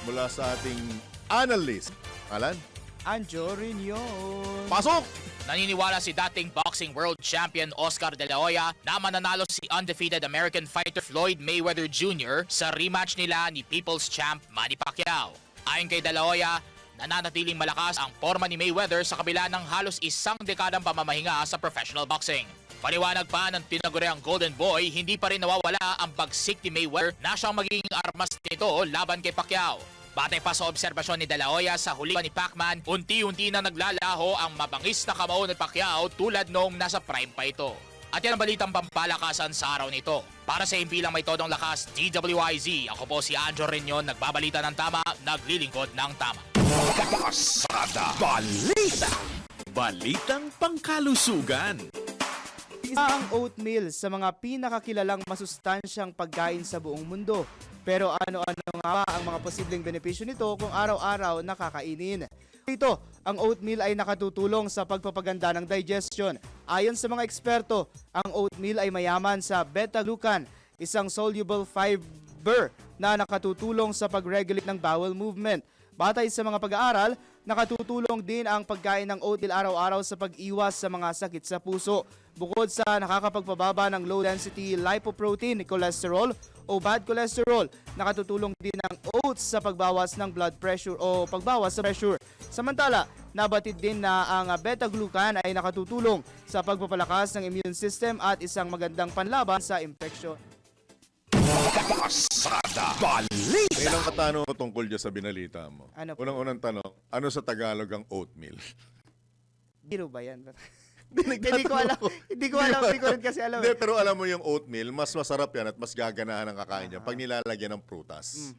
mula sa ating analyst. Alan? Anjo Rinion. Pasok! Naniniwala si dating boxing world champion Oscar De La Hoya na mananalo si undefeated American fighter Floyd Mayweather Jr. sa rematch nila ni People's Champ Manny Pacquiao. Ayon kay De La Hoya, nananatiling malakas ang forma ni Mayweather sa kabila ng halos 1 dekadang pamamahinga sa professional boxing. Paliwanag pa ng tinaguriang Golden Boy, hindi pa rin nawawala ang bagsik ni Mayweather na siyang magiging armas nito laban kay Pacquiao. Batay pa sa obserbasyon ni De La Hoya sa huli ni Pacman, unti-unti na naglalaho ang mabangis na kamao ni Pacquiao tulad noong nasa prime pa ito. At yan ang balitang pampalakasan sa araw nito. Para sa impilang may todong lakas, DWIZ, ako po si Anjo Rinion, nagbabalita ng tama, naglilingkod ng tama. Pasada Balita. Balitang pangkalusugan. Isa ang oatmeal sa mga pinakakilalang masustansyang pagkain sa buong mundo. Pero ano-ano nga ba ang mga posibleng benepisyo nito kung araw-araw nakakainin? Ito, ang oatmeal ay nakatutulong sa pagpapaganda ng digestion. Ayon sa mga eksperto, ang oatmeal ay mayaman sa beta-glucan, isang soluble fiber na nakatutulong sa pag-regulate ng bowel movement. Batay sa mga pag-aaral, nakatutulong din ang pagkain ng oatmeal araw-araw sa pag-iwas sa mga sakit sa puso. Bukod sa nakakapagpababa ng low-density lipoprotein cholesterol o bad cholesterol, nakatutulong din ang oats sa pagbawas ng blood pressure o pagbawas sa pressure. Samantala, nabatid din na ang beta-glucan ay nakatutulong sa pagpapalakas ng immune system at isang magandang panlaban sa infeksyon. Pasada Balita. May ilang katanong ko tungkol dyan sa binalita mo. Ano po? Unang-unang tanong, ano sa Tagalog ang oatmeal? Biro ba yan? Hindi ko alam. Hindi ko rin kasi alam. Hindi, pero alam mo yung oatmeal, mas masarap yan at mas gaganahan ang kakain niya pag nilalagyan ng prutas.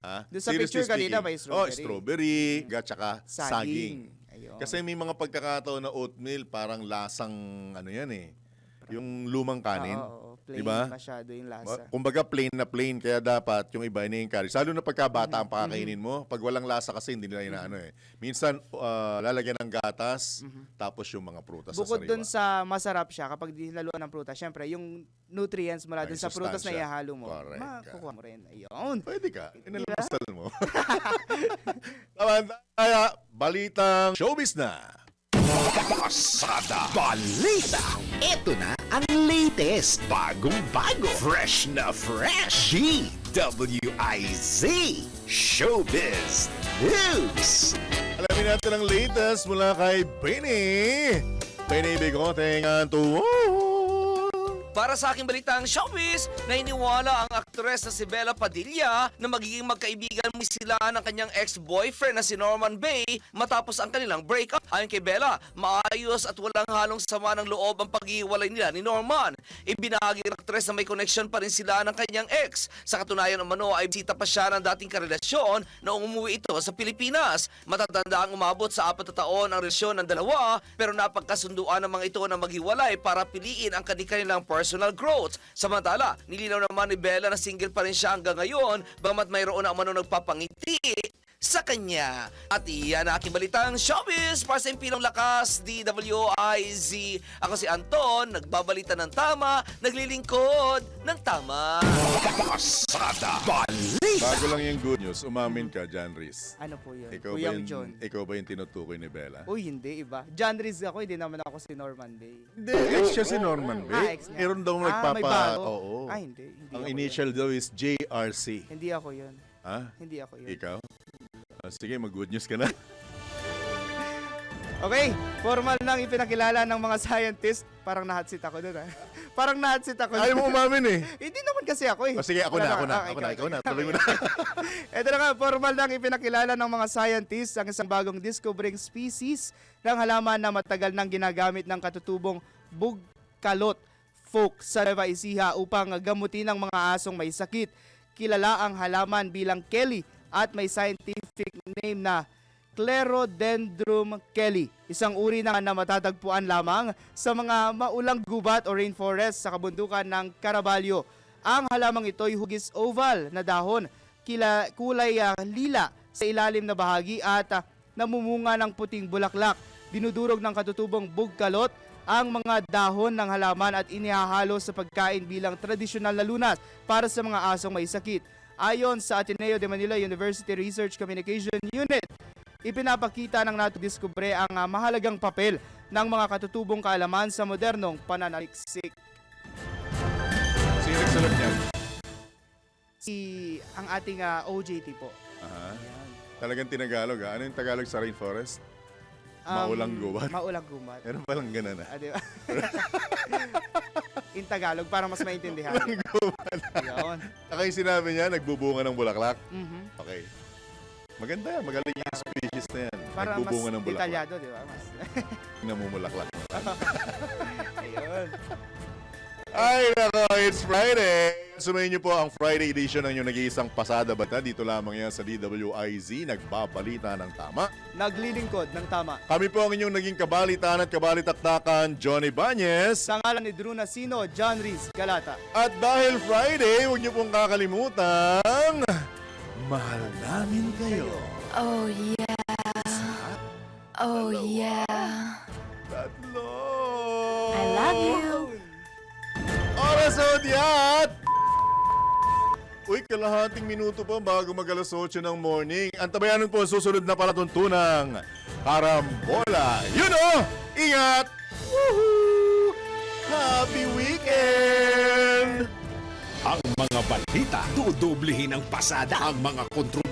Ha? Doon sa Seriously picture kanina speaking. may strawberry. Strawberry, tsaka saging. Ayun. Kasi may mga pagkakataon na oatmeal parang lasang ano yan eh. Yung lumang kanin. Oo, plain diba? masyado yung lasa. Kumbaga plain na plain, kaya dapat yung iba ini-encourage. Lalo na pagkabata ang pakakainin mo. Pag walang lasa kasi hindi nila inaano eh. Minsan lalagyan ng gatas, tapos yung mga prutas Bukod sa dun sariwa. sa masarap siya kapag dinaluan ng prutas, syempre yung nutrients mula Ay, dun sa prutas na sustansya. ihahalo mo, Correct. makukuha mo rin. Ayun. Pwede ka. Inalamasal mo. Tama. Kaya, balitang showbiz na. Pasada Balita. Ito na ang latest, bagong-bago, fresh na fresh. DWIZ Showbiz News. Alamin natin ang latest mula kay Benny. Benny Bigoteng Antuon. Para sa aking balitang showbiz, nainiwala ang aktres na si Bella Padilla na magiging magkaibigan sila ng kanyang ex-boyfriend na si Norman Bay matapos ang kanilang breakup. Ayon kay Bella, maayos at walang halong sama ng loob ang paghihiwalay nila ni Norman. Ibinahagi ng aktres na may connection pa rin sila ng kanyang ex. Sa katunayan umano ay bisita pa siya ng dating karelasyon na umuwi ito sa Pilipinas. Matatanda ang umabot sa 4 na taon ang relasyon ng dalawa pero napagkasunduan ng mga ito na maghiwalay para piliin ang kanilang personal growth. Samantala, nilinaw naman ni Bella na single pa rin siya hanggang ngayon bagamat mayroon na umano nagpapangiti sa kanya. At iyan ang aking balitang showbiz para sa Impilong Lakas, DWIZ. Ako si Anton, nagbabalita ng tama, naglilingkod ng tama. Pasada Balita. Bago lang yung good news, umamin ka, John Reese. Ano po yun? Ikaw Kuyang John. ikaw ba yung tinutukoy ni Bella? Uy, hindi iba. John Reese ako, hindi naman ako si Norman Bay. Hindi, ex siya si Norman Bay. ex niya. Meron daw may nagpapa... bago. Oo. Hindi Ang ako initial daw is JRC. yun. Hindi ako yun. Ha? Hindi ako yun. Ikaw? Sige, mag-good news ka na. Okay, formal nang ipinakilala ng mga scientist. Parang nahatsit ako dun, ha? Parang nahatsit ako dun. Ayaw mo umamin eh. Hindi naman kasi ako eh. Sige, ako na. Tuloy mo na. Ito na nga, formal nang ipinakilala ng mga scientists ang isang bagong discovering species ng halaman na matagal nang ginagamit ng katutubong bugkalot folk sa Nueva Ecija upang gamutin ang mga asong may sakit. Kilala ang halaman bilang Kelly at may scientific name na Clerodendrum Kelly, isang uri na matatagpuan lamang sa mga maulang gubat o rainforest sa kabundukan ng Caraballo. Ang halamang ito ay hugis oval na dahon, kulay lila sa ilalim na bahagi at namumunga ng puting bulaklak. Dinudurog ng katutubong bugkalot ang mga dahon ng halaman at inihahalo sa pagkain bilang tradisyonal na lunas para sa mga asong may sakit. Ayon sa Ateneo de Manila University Research Communication Unit, ipinapakita ng natudiskubre ang mahalagang papel ng mga katutubong kaalaman sa modernong pananaliksik. Sino nagsulat niyan? Ang ating OJT po. Aha. Talagang tinagalog ha? Ano yung Tagalog sa rainforest? Maulang gubat? Maulang gubat. Meron palang ganun ha? Diba? In Tagalog para mas maintindihan. Maulang gubat. Yun. Saka yung sinabi niya, nagbubunga ng bulaklak? Mhm. Okay. Maganda yan. Magaling yung species na yan. Para mas Nagbubunga ng bulaklak. detalyado, di ba? Mas... Namumulaklak. Ayun. Ay, nako, it's Friday. Sumayin niyo po ang Friday edition ng inyong nag-iisang pasada bata. Dito lamang yan sa DWIZ, nagbabalita ng tama. Naglilingkod ng tama. Kami po ang inyong naging kabalitan at kabalitaktakan, Johnny Banyes. Sa ngalan ni Drew Nasino, John Riz Galata. At dahil Friday, huwag niyo pong kakalimutan, mahal namin kayo. Oh yeah. Oh yeah. Tatlo. I love you. Oras Odyat! Uy, kalahating minuto pa bago mag-alas 8 ng morning. Antabayanan po ang susunod na palatuntunang Karambola. You know, ingat! Woohoo! Happy weekend! Ang mga balita, dudublihin ang pasada. Ang mga kontrobersiya